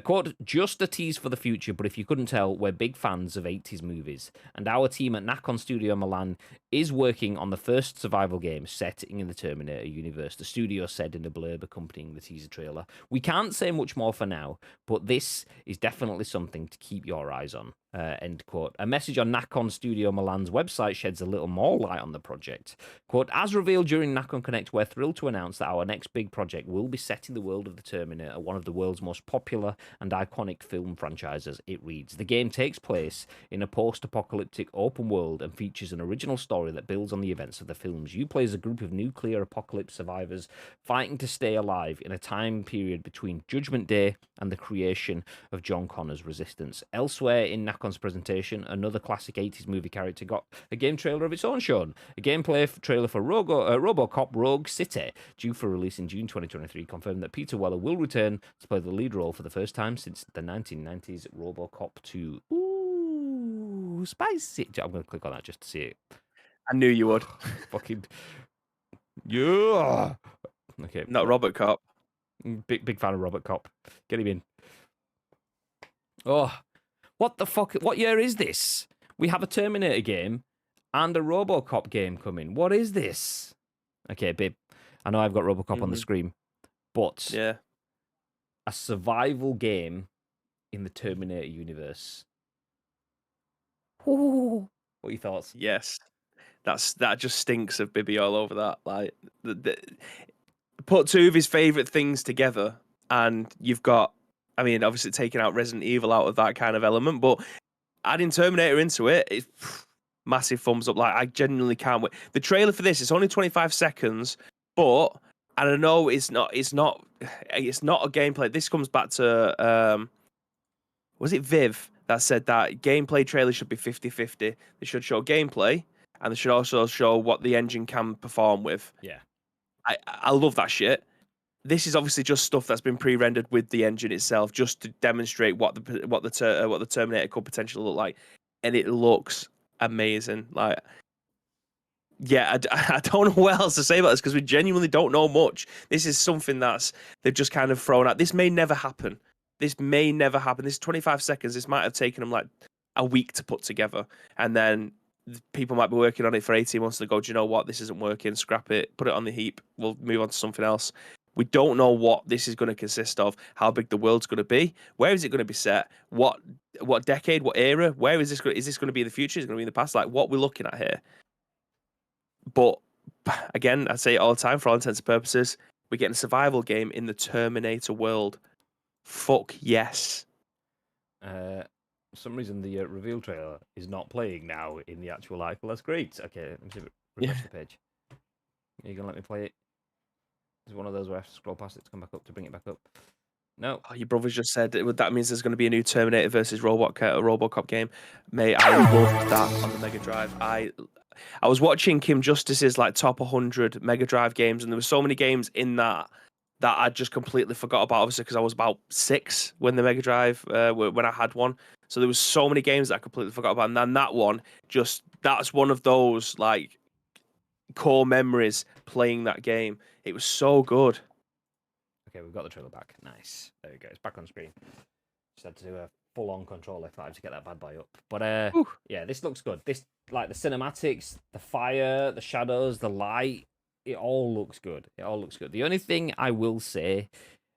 [SPEAKER 1] Quote, just a tease for the future, but if you couldn't tell, we're big fans of 80s movies, and our team at Nacon Studio Milan is working on the first survival game set in the Terminator universe, the studio said in a blurb accompanying the teaser trailer. We can't say much more for now, but this is definitely something to keep your eyes on. End quote. A message on Nacon Studio Milan's website sheds a little more light on the project. Quote, as revealed during Nacon Connect, we're thrilled to announce that our next big project will be set in the world of the Terminator, one of the world's most popular and iconic film franchises, it reads. The game takes place in a post-apocalyptic open world and features an original story that builds on the events of the films. You play as a group of nuclear apocalypse survivors fighting to stay alive in a time period between Judgment Day and the creation of John Connor's Resistance. Elsewhere in Nacon's presentation, another classic 80s movie character got a game trailer of its own shown. A gameplay trailer for RoboCop Rogue City, due for release in June 2023, confirmed that Peter Weller will return to play the lead role for the first time since the 1990s RoboCop 2. Ooh, spicy. I'm going to click on that just to see it.
[SPEAKER 2] I knew you would.
[SPEAKER 1] Fucking... Yeah. Okay.
[SPEAKER 2] Not RoboCop.
[SPEAKER 1] Big fan of RoboCop. Get him in. Oh, what the fuck? What year is this? We have a Terminator game and a RoboCop game coming. What is this? Okay, babe. I know I've got RoboCop on the screen, but
[SPEAKER 2] Yeah.
[SPEAKER 1] a survival game in the Terminator universe. Ooh. What are your thoughts?
[SPEAKER 2] Yes. That just stinks of Bibby all over that. Like, put two of his favorite things together, and you've got, I mean, obviously taking out Resident Evil out of that kind of element, but adding Terminator into it, it's massive thumbs up. Like, I genuinely can't wait. The trailer for this, it's only 25 seconds, but and I know it's not a gameplay. This comes back to was it Viv that said that gameplay trailers should be 50-50. They should show gameplay, and they should also show what the engine can perform with.
[SPEAKER 1] Yeah.
[SPEAKER 2] I love that shit. This is obviously just stuff that's been pre-rendered with the engine itself, just to demonstrate what the Terminator could potentially look like, and it looks amazing. Like, yeah, I don't know what else to say about this because we genuinely don't know much. This is something they've just kind of thrown out. This may never happen. This is 25 seconds. This might have taken them like a week to put together, and then people might be working on it for 18 months and go, do you know what? This isn't working. Scrap it. Put it on the heap. We'll move on to something else. We don't know what this is going to consist of, how big the world's going to be, where is it going to be set, what decade, what era, where is this going to be in the future, is it going to be in the past, like what we're looking at here. But again, I say it all the time, for all intents and purposes, we're getting a survival game in the Terminator world. Fuck yes.
[SPEAKER 1] For some reason, the reveal trailer is not playing now in the actual life. Well, that's great. Okay, let me see if it refresh the page. Are you going to let me play it? It's one of those where I have to scroll past it to come back up to bring it back up. No.
[SPEAKER 2] Oh, your brother's just said that means there's going to be a new Terminator versus RoboCop game. Mate, I loved that on the Mega Drive. I was watching Kim Justice's like top 100 Mega Drive games, and there were so many games in that I just completely forgot about, obviously, because I was about 6 when the Mega Drive, when I had one. So there was so many games that I completely forgot about. And then that one, that's one of those like core memories playing that game. It was so good.
[SPEAKER 1] Okay, we've got the trailer back. Nice. There we go. It's back on screen. Just had to do a full-on control F5 to get that bad boy up. But yeah, this looks good. This, like the cinematics, the fire, the shadows, the light, it all looks good. It all looks good. The only thing I will say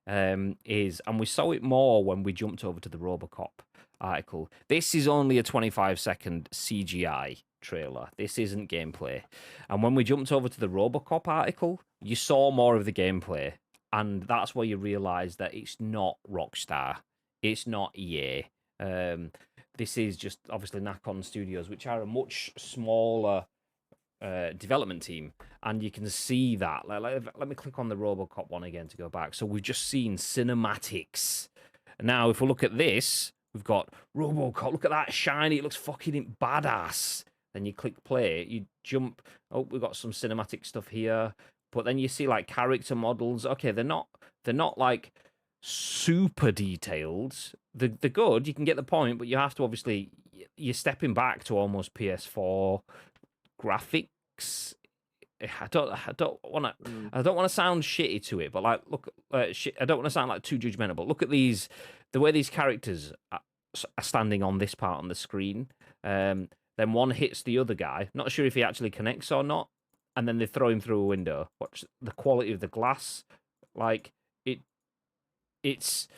[SPEAKER 1] is, and we saw it more when we jumped over to the RoboCop article, this is only a 25-second CGI trailer. This isn't gameplay. And when we jumped over to the RoboCop article, you saw more of the gameplay. And that's where you realise that it's not Rockstar. It's not EA. This is just, obviously, Nacon Studios, which are a much smaller development team. And you can see that. Let me click on the RoboCop one again to go back. So we've just seen cinematics. Now, if we look at this, we've got RoboCop. Look at that shiny. It looks fucking badass. Then you click play. You jump. Oh, we've got some cinematic stuff here. But then you see like character models. Okay, they're not like super detailed. They're good. You can get the point, but you have to obviously, you're stepping back to almost PS4 graphics. I don't want to sound shitty to it, but like look, I don't want to sound like too judgmental. But look at the way these characters are standing on this part on the screen. Then one hits the other guy. Not sure if he actually connects or not. And then they throw him through a window. Watch the quality of the glass. Like, it's...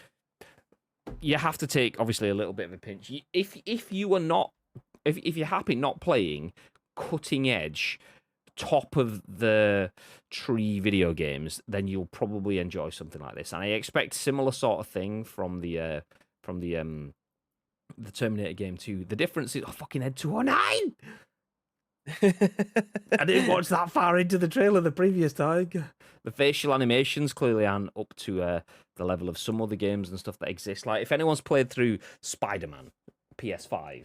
[SPEAKER 1] You have to take, obviously, a little bit of a pinch. If you're happy not playing cutting edge, top of the tree video games, then you'll probably enjoy something like this. And I expect similar sort of thing from the Terminator game too. The difference is, fucking Ed 209! I didn't watch that far into the trailer the previous time. The facial animations clearly aren't up to the level of some other games and stuff that exist. Like, if anyone's played through Spider-Man PS5,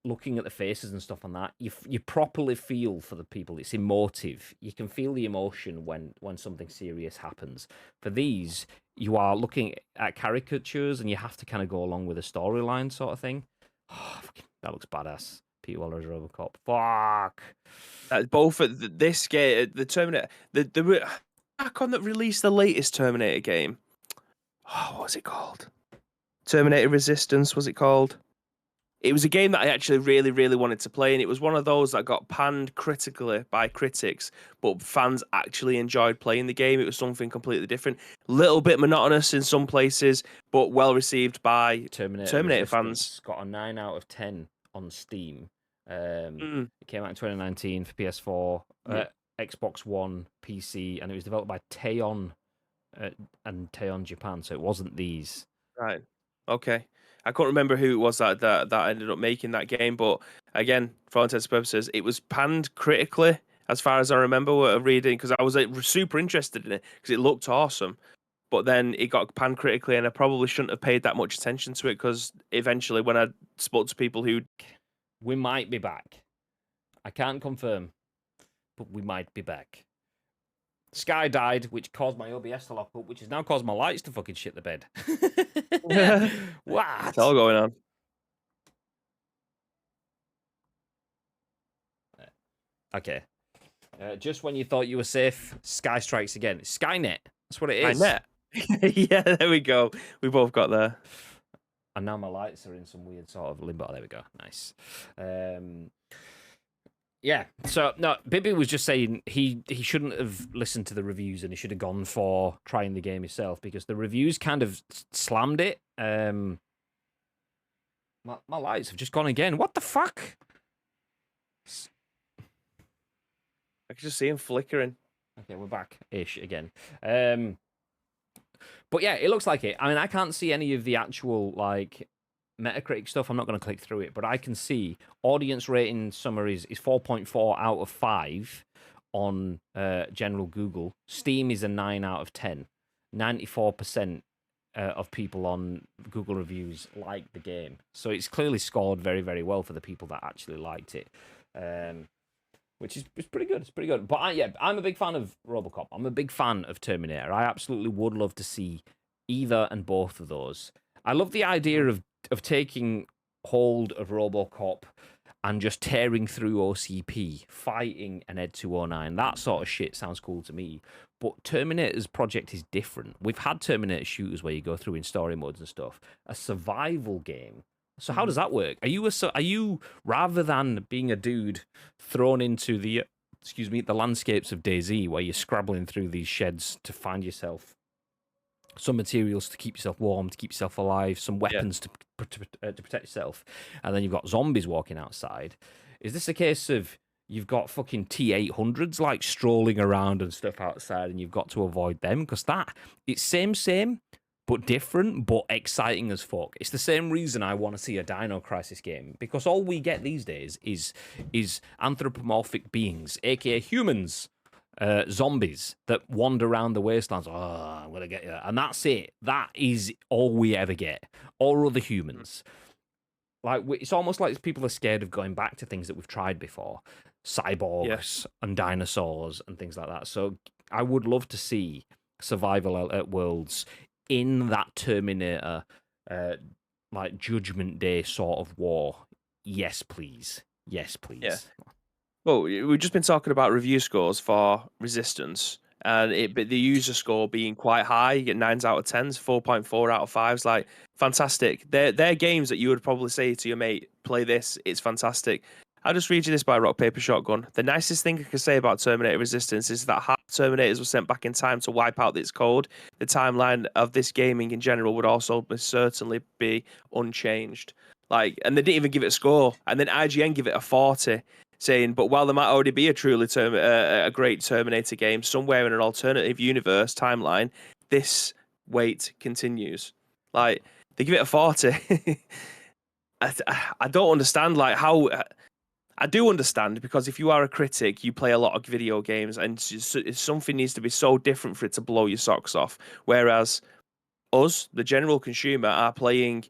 [SPEAKER 1] looking at the faces and stuff on that, you properly feel for the people. It's emotive. You can feel the emotion when something serious happens. For these, you are looking at caricatures and you have to kind of go along with a storyline sort of thing. Oh, that looks badass. Pete Waller's RoboCop. Fuck.
[SPEAKER 2] Both at this game, the Terminator, the Nacon that released the latest Terminator game. Oh, what was it called? Terminator Resistance, was it called? it was a game that I actually really, really wanted to play, and it was one of those that got panned critically by critics, but fans actually enjoyed playing the game. It was something completely different, little bit monotonous in some places, but well received by Terminator fans.
[SPEAKER 1] Got a 9 out of 10 on Steam.
[SPEAKER 2] Mm,
[SPEAKER 1] It came out in 2019 for PS4,
[SPEAKER 2] Yeah.
[SPEAKER 1] Xbox One, PC, and it was developed by Teon and Teon Japan. So it wasn't these.
[SPEAKER 2] right. Okay. I can't remember who it was that ended up making that game, but again, for all intents and purposes, it was panned critically, as far as I remember reading, because I was super interested in it because it looked awesome. But then it got panned critically, and I probably shouldn't have paid that much attention to it because eventually, when I spoke to people who
[SPEAKER 1] We might be back. I can't confirm, but we might be back. Sky died, which caused my OBS to lock up, which has now caused my lights to fucking shit the bed. What?
[SPEAKER 2] it's all going on.
[SPEAKER 1] Okay. Just when you thought you were safe, Sky strikes again. It's Skynet. That's what it is.
[SPEAKER 2] Skynet. Yeah, there we go. We both got there.
[SPEAKER 1] And now my lights are in some weird sort of limbo. There we go. Nice. Yeah. So no, Bibby was just saying he shouldn't have listened to the reviews and he should have gone for trying the game himself because the reviews kind of slammed it. My lights have just gone again. What the fuck?
[SPEAKER 2] I can just see him flickering.
[SPEAKER 1] Okay, we're back ish again. But yeah, it looks like it. I mean, I can't see any of the actual like Metacritic stuff. I'm not going to click through it, but I can see audience rating summaries is 4.4 out of 5 on general Google. Steam is a 9 out of 10. 94% of people on Google reviews like the game, so it's clearly scored very, very well for the people that actually liked it. Which is it's pretty good. It's pretty good. But I'm a big fan of RoboCop. I'm a big fan of Terminator. I absolutely would love to see either and both of those. I love the idea of taking hold of RoboCop and just tearing through OCP, fighting an Ed 209. That sort of shit sounds cool to me. But Terminator's project is different. We've had Terminator shooters where you go through in story modes and stuff. A survival game. So how does that work? Are you rather than being a dude thrown into the landscapes of DayZ where you're scrabbling through these sheds to find yourself some materials to keep yourself warm, to keep yourself alive, some weapons to protect yourself, and then you've got zombies walking outside? Is this a case of you've got fucking T-800s like strolling around and stuff outside, and you've got to avoid them? Because it's same, but different, but exciting as fuck. It's the same reason I want to see a Dino Crisis game, because all we get these days is anthropomorphic beings, aka humans, zombies that wander around the wastelands. Oh, I'm gonna get you, and that's it. That is all we ever get. Or other humans. Like it's almost like people are scared of going back to things that we've tried before, cyborgs and dinosaurs and things like that. So I would love to see survival worlds in that Terminator, like Judgment Day sort of war. Yes, please. Yes, please.
[SPEAKER 2] Yeah. Well, we've just been talking about review scores for Resistance, and the user score being quite high. You get 9s out of 10s, 4.4 out of 5s. Like, fantastic. They're games that you would probably say to your mate, play this, it's fantastic. I'll just read you this by Rock, Paper, Shotgun. The nicest thing I can say about Terminator Resistance is that half Terminators were sent back in time to wipe out its code. The timeline of this gaming in general would also certainly be unchanged. Like, and they didn't even give it a score. And then IGN give it a 40, saying, but while there might already be a truly a great Terminator game somewhere in an alternative universe timeline, this wait continues. Like, they give it a 40. I don't understand, like, how... I do understand, because if you are a critic, you play a lot of video games, and something needs to be so different for it to blow your socks off. Whereas us, the general consumer, are playing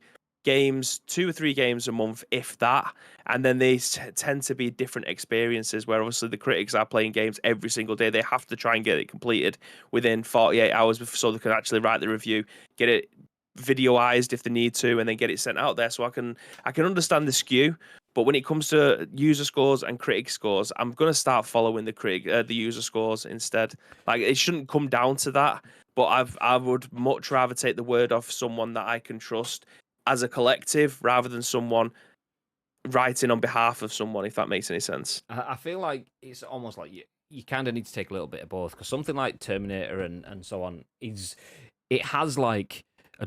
[SPEAKER 2] games, 2 or 3 games a month, if that, and then they tend to be different experiences, where obviously the critics are playing games every single day. They have to try and get it completed within 48 hours so they can actually write the review, get it videoized if they need to, and then get it sent out there. So I can understand the skew. But when it comes to user scores and critic scores, I'm going to start following the user scores instead. Like, it shouldn't come down to that, but I would much rather take the word of someone that I can trust as a collective rather than someone writing on behalf of someone, if that makes any sense.
[SPEAKER 1] I feel like it's almost like you kind of need to take a little bit of both, because something like Terminator and so on it has like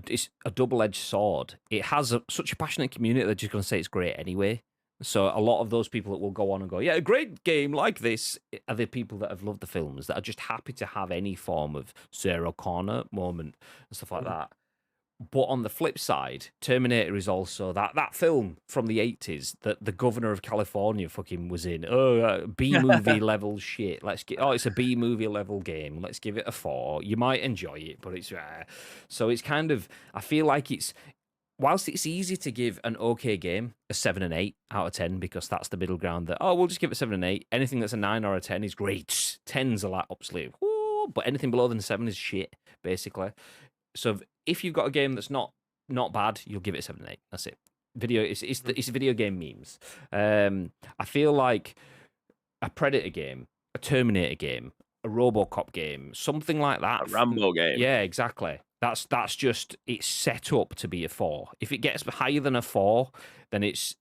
[SPEAKER 1] it's a double-edged sword. It has such a passionate community they're just going to say it's great anyway. So a lot of those people that will go on and go, yeah, a great game like this, are the people that have loved the films, that are just happy to have any form of Sarah Connor moment and stuff like that. But on the flip side, Terminator is also that film from the 80s that the governor of California fucking was in. B-movie level shit. It's a B-movie level game. Let's give it a 4. You might enjoy it, but it's so it's kind of, I feel like whilst it's easy to give an okay game a 7 and 8 out of 10, because that's the middle ground that, we'll just give it 7 and 8. Anything that's a 9 or a 10 is great. 10s are like absolute, but anything below than 7 is shit, basically. So if you've got a game that's not bad, you'll give it a 7 and 8. That's it. It's video game memes. I feel like a Predator game, a Terminator game, a RoboCop game, something like that.
[SPEAKER 2] A Rambo game.
[SPEAKER 1] Yeah, exactly. That's just, it's set up to be a 4. If it gets higher than a 4, then it's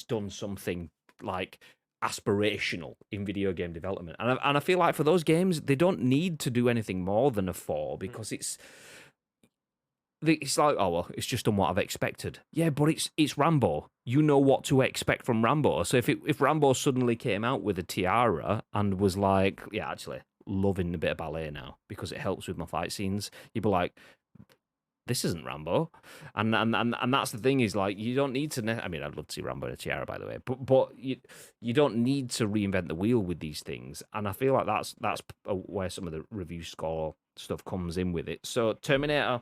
[SPEAKER 1] done something like aspirational in video game development. And I feel like for those games, they don't need to do anything more than a 4, because it's like, it's just done what I've expected. Yeah, but it's Rambo. You know what to expect from Rambo. So if Rambo suddenly came out with a tiara and was like, yeah, actually loving a bit of ballet now because it helps with my fight scenes, you'd be like, this isn't Rambo. And that's the thing, is like, you don't need to. I mean, I'd love to see Rambo in a tiara, by the way, but you don't need to reinvent the wheel with these things. And I feel like that's where some of the review score stuff comes in with it. So Terminator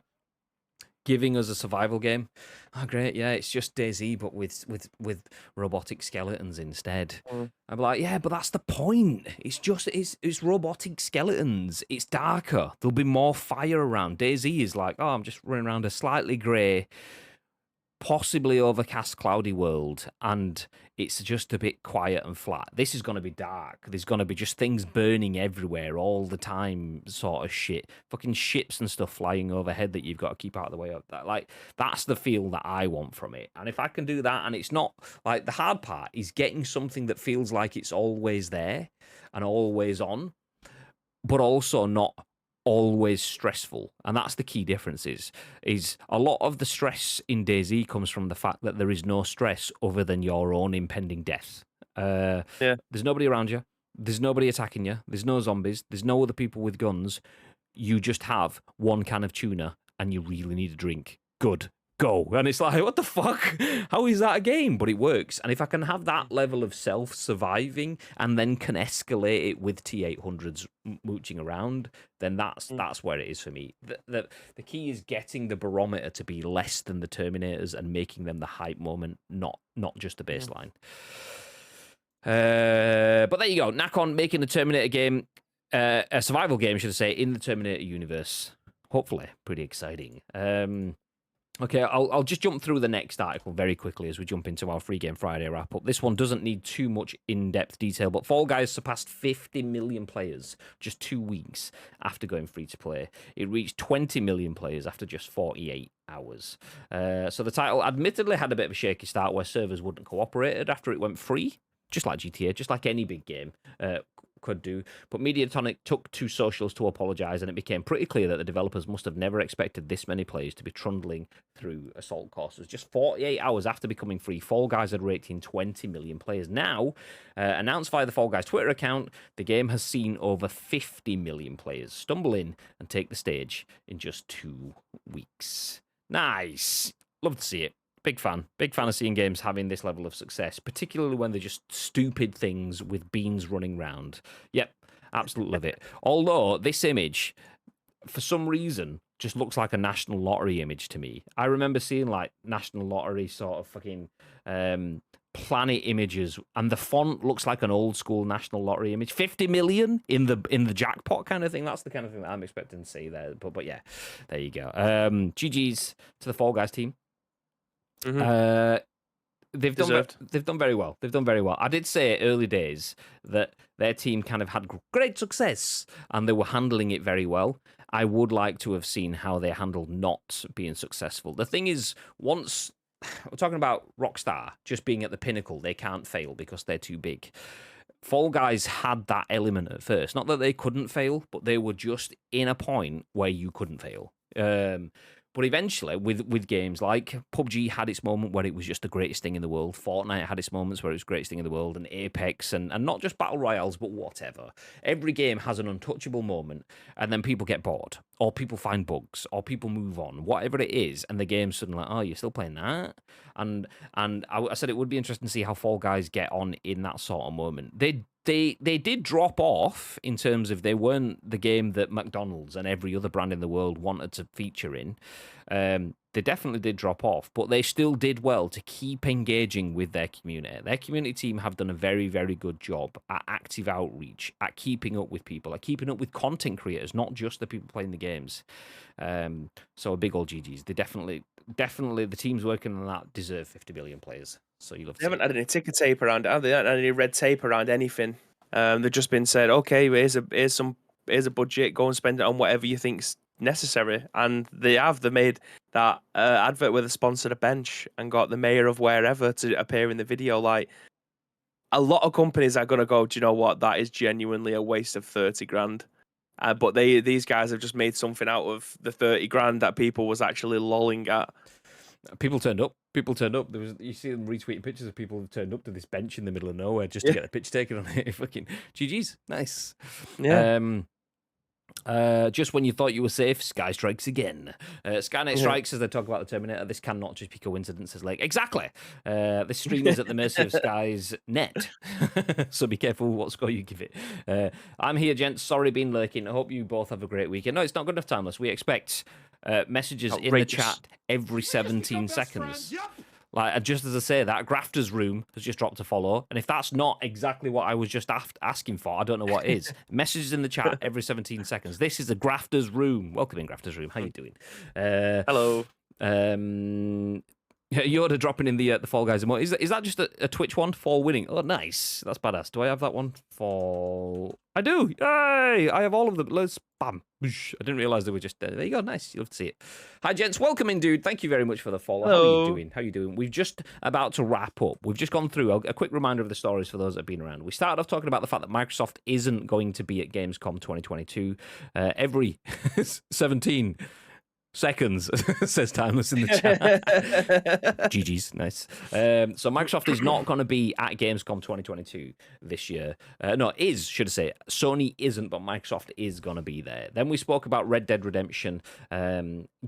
[SPEAKER 1] giving us a survival game. Oh, great, yeah, it's just DayZ, but with robotic skeletons instead. I'm like, yeah, but that's the point. It's robotic skeletons. It's darker. There'll be more fire around. DayZ is like, I'm just running around a slightly grey, possibly overcast, cloudy world, and it's just a bit quiet and flat. This is going to be dark. There's going to be just things burning everywhere all the time, sort of shit. Fucking ships and stuff flying overhead that you've got to keep out of the way of. That's the feel that I want from it. And if I can do that, and it's not like, the hard part is getting something that feels like it's always there and always on, but also not always stressful. And that's the key difference, is a lot of the stress in DayZ comes from the fact that there is no stress other than your own impending death. There's nobody around you, there's nobody attacking you, there's no zombies, there's no other people with guns. You just have one can of tuna and you really need a drink. Good, go. And it's like, what the fuck? How is that a game? But it works. And if I can have that level of self-surviving and then can escalate it with T-800s mooching around, then that's where it is for me. The key is getting the barometer to be less than the Terminators and making them the hype moment, not just the baseline. But there you go. Nacon making a Terminator game, a survival game, should I say, in the Terminator universe. Hopefully, pretty exciting. Okay, I'll just jump through the next article very quickly as we jump into our Free Game Friday wrap-up. This one doesn't need too much in-depth detail, but Fall Guys surpassed 50 million players just 2 weeks after going free-to-play. It reached 20 million players after just 48 hours. So the title admittedly had a bit of a shaky start where servers wouldn't cooperate after it went free, just like GTA, just like any big game could do. But Mediatonic took to socials to apologise, and it became pretty clear that the developers must have never expected this many players to be trundling through assault courses. Just 48 hours after becoming free, Fall Guys had raked in 20 million players. Now, announced via the Fall Guys Twitter account, the game has seen over 50 million players stumble in and take the stage in just 2 weeks. Nice. Love to see it. Big fan of seeing games having this level of success, particularly when they're just stupid things with beans running round. Yep, absolutely love it. Although this image, for some reason, just looks like a National Lottery image to me. I remember seeing like National Lottery sort of fucking planet images, and the font looks like an old school National Lottery image. 50 million in the jackpot kind of thing. That's the kind of thing that I'm expecting to see there. But yeah, there you go. GG's to the Fall Guys team. They've done very well. I did say early days that their team kind of had great success and they were handling it very well. I would like to have seen how they handled not being successful. The thing is, once we're talking about Rockstar just being at the pinnacle. They can't fail because they're too big. Fall Guys had that element at first. Not that they couldn't fail, but they were just in a point where you couldn't fail. But eventually, with games like PUBG had its moment where it was just the greatest thing in the world. Fortnite had its moments where it was the greatest thing in the world, and Apex, and not just battle royales, but whatever. Every game has an untouchable moment, and then people get bored, or people find bugs, or people move on, whatever it is, and the game's suddenly like, oh, you're still playing that? And I said it would be interesting to see how Fall Guys get on in that sort of moment. They did drop off in terms of they weren't the game that McDonald's and every other brand in the world wanted to feature in. They definitely did drop off, but they still did well to keep engaging with their community. Their community team have done a very, very good job at active outreach, at keeping up with people, at keeping up with content creators, not just the people playing the games. So a big old GG's. They definitely the teams working on that deserve 50 million players. So you love.
[SPEAKER 2] They haven't had any ticker tape around it, have they? They haven't had any red tape around anything. They've just been said, okay, here's a budget, go and spend it on whatever you think's necessary. And they made that advert where they sponsored a bench and got the mayor of wherever to appear in the video. Like, a lot of companies are going to go, do you know what? That is genuinely a waste of 30 grand. But these guys have just made something out of the 30 grand that people was actually lolling at.
[SPEAKER 1] People turned up. You see them retweeting pictures of people who turned up to this bench in the middle of nowhere just to get a picture taken on it. Fucking GG's, nice.
[SPEAKER 2] Yeah.
[SPEAKER 1] Just when you thought you were safe, Sky strikes again. Skynet strikes as they talk about the Terminator. This cannot just be coincidences. Like, exactly. This stream is at the mercy of Sky's net. So be careful what score you give it. I'm here, gents. Sorry being lurking. I hope you both have a great weekend. No, it's not good enough timeless. We expect messages in the chat every 17 seconds. Like, just as I say that, Grafter's Room has just dropped a follow. And if that's not exactly what I was just asking for, I don't know what is. Messages in the chat every 17 seconds. This is a Grafter's Room. Welcome in, Grafter's Room. How you doing?
[SPEAKER 2] Hello.
[SPEAKER 1] Yoda dropping in the Fall Guys emote. Is that just a Twitch one? Fall winning. Oh, nice. That's badass. Do I have that one? Fall. I do. Yay! I have all of them. Let's bam. I didn't realize they were just there. There you go. Nice. You love to see it. Hi, gents. Welcome in, dude. Thank you very much for the follow.
[SPEAKER 2] Hello.
[SPEAKER 1] How are you doing? We've just about to wrap up. We've just gone through a quick reminder of the stories for those that have been around. We started off talking about the fact that Microsoft isn't going to be at Gamescom 2022. Every 17 seconds, says Timeless in the chat. GG's, nice. So Microsoft is not going to be at Gamescom 2022 this year. Should I say. Sony isn't, but Microsoft is going to be there. Then we spoke about Red Dead Redemption,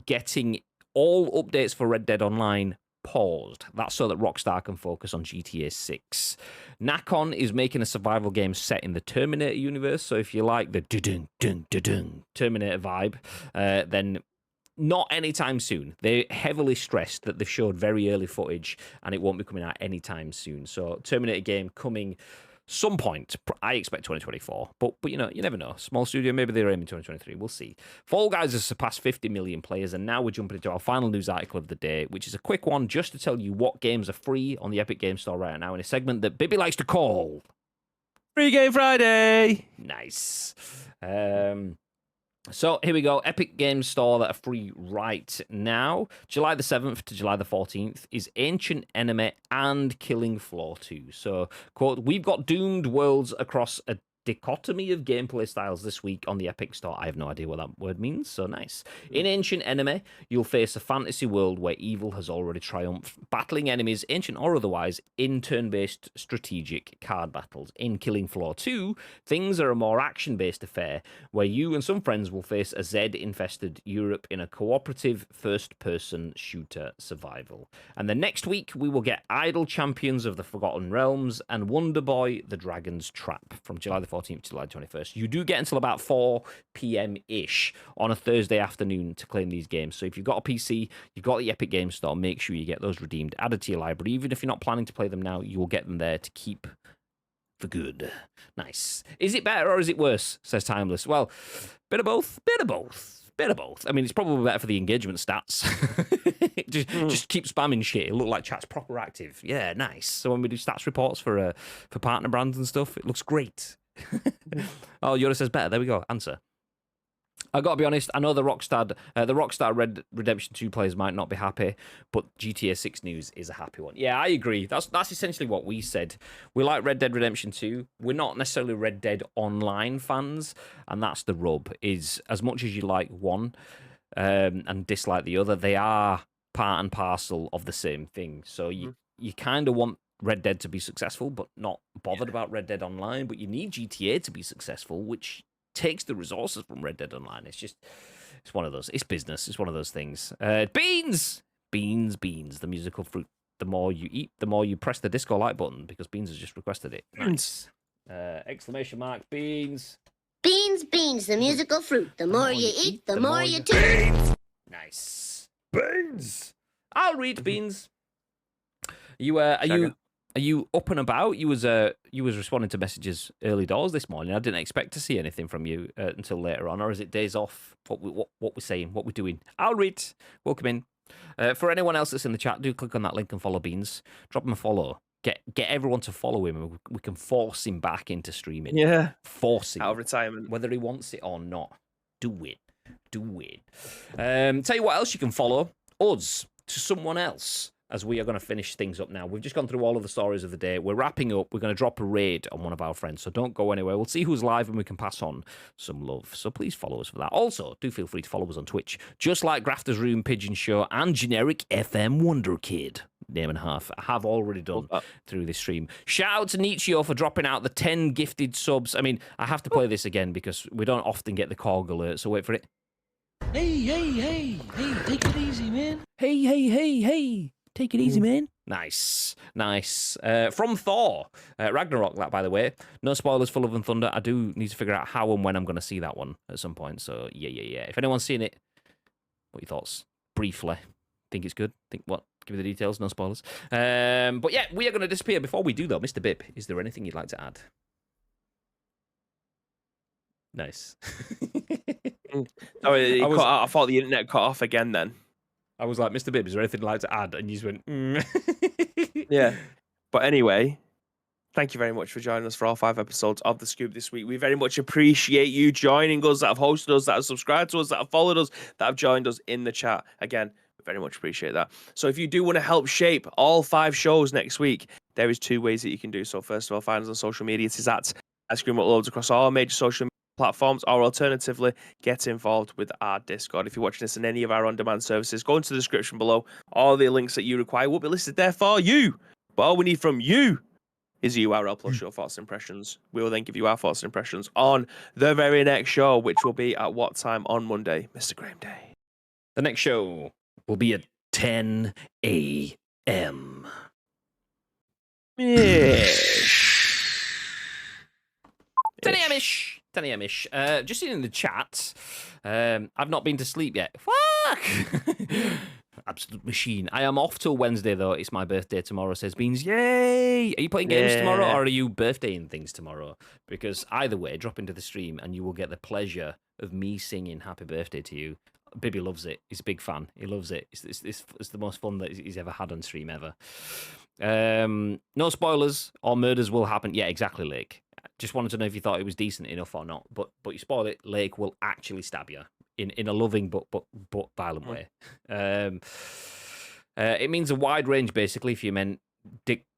[SPEAKER 1] getting all updates for Red Dead Online paused. That's so that Rockstar can focus on GTA 6. Nacon is making a survival game set in the Terminator universe, so if you like the Terminator vibe, then not anytime soon. They heavily stressed that they've showed very early footage and it won't be coming out anytime soon. So Terminator game coming some point. I expect 2024, but you know, you never know. Small studio, maybe they're aiming 2023. We'll see. Fall Guys has surpassed 50 million players, and now we're jumping into our final news article of the day, which is a quick one just to tell you what games are free on the Epic Games Store right now in a segment that Bibby likes to call
[SPEAKER 2] Free Game Friday.
[SPEAKER 1] Nice. So here we go. Epic Games Store that are free right now. July the 7th to July the 14th is Ancient Enemy and Killing Floor 2. So, quote, we've got doomed worlds across a dichotomy of gameplay styles this week on the Epic Store. I have no idea what that word means, so nice. In Ancient Enemy, you'll face a fantasy world where evil has already triumphed, battling enemies, ancient or otherwise, in turn-based strategic card battles. In Killing Floor 2, things are a more action-based affair, where you and some friends will face a Z-infested Europe in a cooperative first-person shooter survival. And then next week, we will get Idle Champions of the Forgotten Realms and Wonder Boy, the Dragon's Trap from July the 14th to July 21st. You do get until about 4 p.m.-ish on a Thursday afternoon to claim these games. So if you've got a PC, you've got the Epic Games Store, make sure you get those redeemed, added to your library. Even if you're not planning to play them now, you will get them there to keep for good. Nice. Is it better or is it worse, says Timeless? Well, bit of both. I mean, it's probably better for the engagement stats. just keep spamming shit. It'll look like chat's proper active. Yeah, nice. So when we do stats reports for partner brands and stuff, it looks great. Oh, Yoda says better. There we go. Answer. I got to be honest. I know the Rockstar Red Redemption 2 players might not be happy, but GTA 6 news is a happy one. Yeah, I agree. That's essentially what we said. We like Red Dead Redemption 2. We're not necessarily Red Dead Online fans, and that's the rub. Is as much as you like one and dislike the other, they are part and parcel of the same thing. So you kind of want Red Dead to be successful, but not bothered about Red Dead Online. But you need GTA to be successful, which takes the resources from Red Dead Online. It's one of those. It's business. It's one of those things. Beans, the musical fruit. The more you eat, the more you press the disco like button because Beans has just requested it. Nice. Exclamation mark, Beans.
[SPEAKER 4] Beans, the musical fruit. The more you eat, the more you toot.
[SPEAKER 1] Nice. Beans. I'll read Beans. Are you up and about? You was responding to messages early doors this morning. I didn't expect to see anything from you until later on, or is it days off? What we're saying, what we're doing? I'll read. Welcome in. For anyone else that's in the chat, do click on that link and follow Beans. Drop him a follow. Get everyone to follow him, and we can force him back into streaming.
[SPEAKER 2] Yeah,
[SPEAKER 1] force him
[SPEAKER 2] out of retirement,
[SPEAKER 1] whether he wants it or not. Do it. Tell you what else you can follow us to someone else. As we are going to finish things up now. We've just gone through all of the stories of the day. We're wrapping up. We're going to drop a raid on one of our friends, so don't go anywhere. We'll see who's live and we can pass on some love. So please follow us for that. Also, do feel free to follow us on Twitch, just like Grafter's Room, Pigeon Show, and Generic FM Wonder Kid. Name and a half. I have already done through this stream. Shout out to Nietzsche for dropping out the 10 gifted subs. I mean, I have to play this again because we don't often get the Korg alert, so wait for it.
[SPEAKER 3] Hey, take it easy, man.
[SPEAKER 1] Hey. Take it easy, man. Nice. From Thor. Ragnarok, that, by the way. No spoilers for Love and Thunder. I do need to figure out how and when I'm going to see that one at some point. So, yeah. If anyone's seen it, what are your thoughts? Briefly. Think it's good? Think what? Give me the details. No spoilers. But yeah, we are going to disappear. Before we do, though, Mr. Bib, is there anything you'd like to add? Nice.
[SPEAKER 2] I thought the internet cut off again then.
[SPEAKER 1] I was like, Mr. Bibb, is there anything you'd like to add? And you just went,
[SPEAKER 2] Yeah. But anyway, thank you very much for joining us for all 5 episodes of The Scoop this week. We very much appreciate you joining us, that have hosted us, that have subscribed to us, that have followed us, that have joined us in the chat. Again, we very much appreciate that. So if you do want to help shape all 5 shows next week, there is 2 ways that you can do so. First of all, find us on social media. It is at Ice Cream Uploads across all major social media platforms, or alternatively, get involved with our Discord. If you're watching this in any of our on-demand services, go into the description below. All the links that you require will be listed there for you. But all we need from you is a URL plus your thoughts and impressions. We will then give you our thoughts and impressions on the very next show, which will be at what time on Monday, Mr. Graham Day?
[SPEAKER 1] The next show will be at 10 a.m.
[SPEAKER 2] Yeah.
[SPEAKER 1] 10 a.m.-ish. 10 a.m.-ish. Just sitting in the chat. I've not been to sleep yet. Fuck! Absolute machine. I am off till Wednesday, though. It's my birthday tomorrow, says Beans. Yay! Are you playing games tomorrow, or are you birthdaying things tomorrow? Because either way, drop into the stream, and you will get the pleasure of me singing happy birthday to you. Bibby loves it. He's a big fan. He loves it. It's the most fun that he's ever had on stream ever. No spoilers or murders will happen. Yeah, exactly, Lake. Just wanted to know if you thought it was decent enough or not. But you spoil it, Lake will actually stab you in a loving but violent way. It means a wide range, basically, if you meant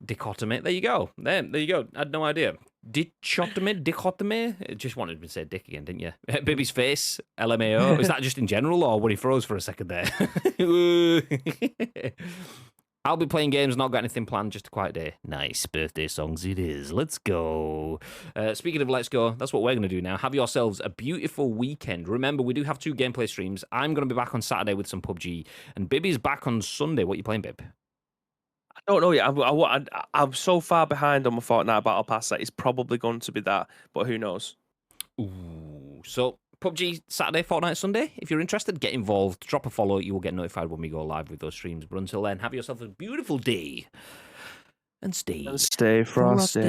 [SPEAKER 1] dichotomy. There you go. There you go. I had no idea. Dichotomy? Just wanted to say dick again, didn't you? Bibby's face, LMAO. Is that just in general, or when he froze for a second there? I'll be playing games, not got anything planned, just a quiet day. Nice birthday songs it is. Let's go. Speaking of let's go, that's what we're going to do now. Have yourselves a beautiful weekend. Remember, we do have 2 gameplay streams. I'm going to be back on Saturday with some PUBG, and Bibby's back on Sunday. What are you playing, Bib?
[SPEAKER 2] I don't know yet. I'm so far behind on my Fortnite Battle Pass that it's probably going to be that, but who knows?
[SPEAKER 1] Ooh, so PUBG Saturday, Fortnite Sunday. If you're interested, get involved. Drop a follow. You will get notified when we go live with those streams. But until then, have yourself a beautiful day and stay
[SPEAKER 2] frosty.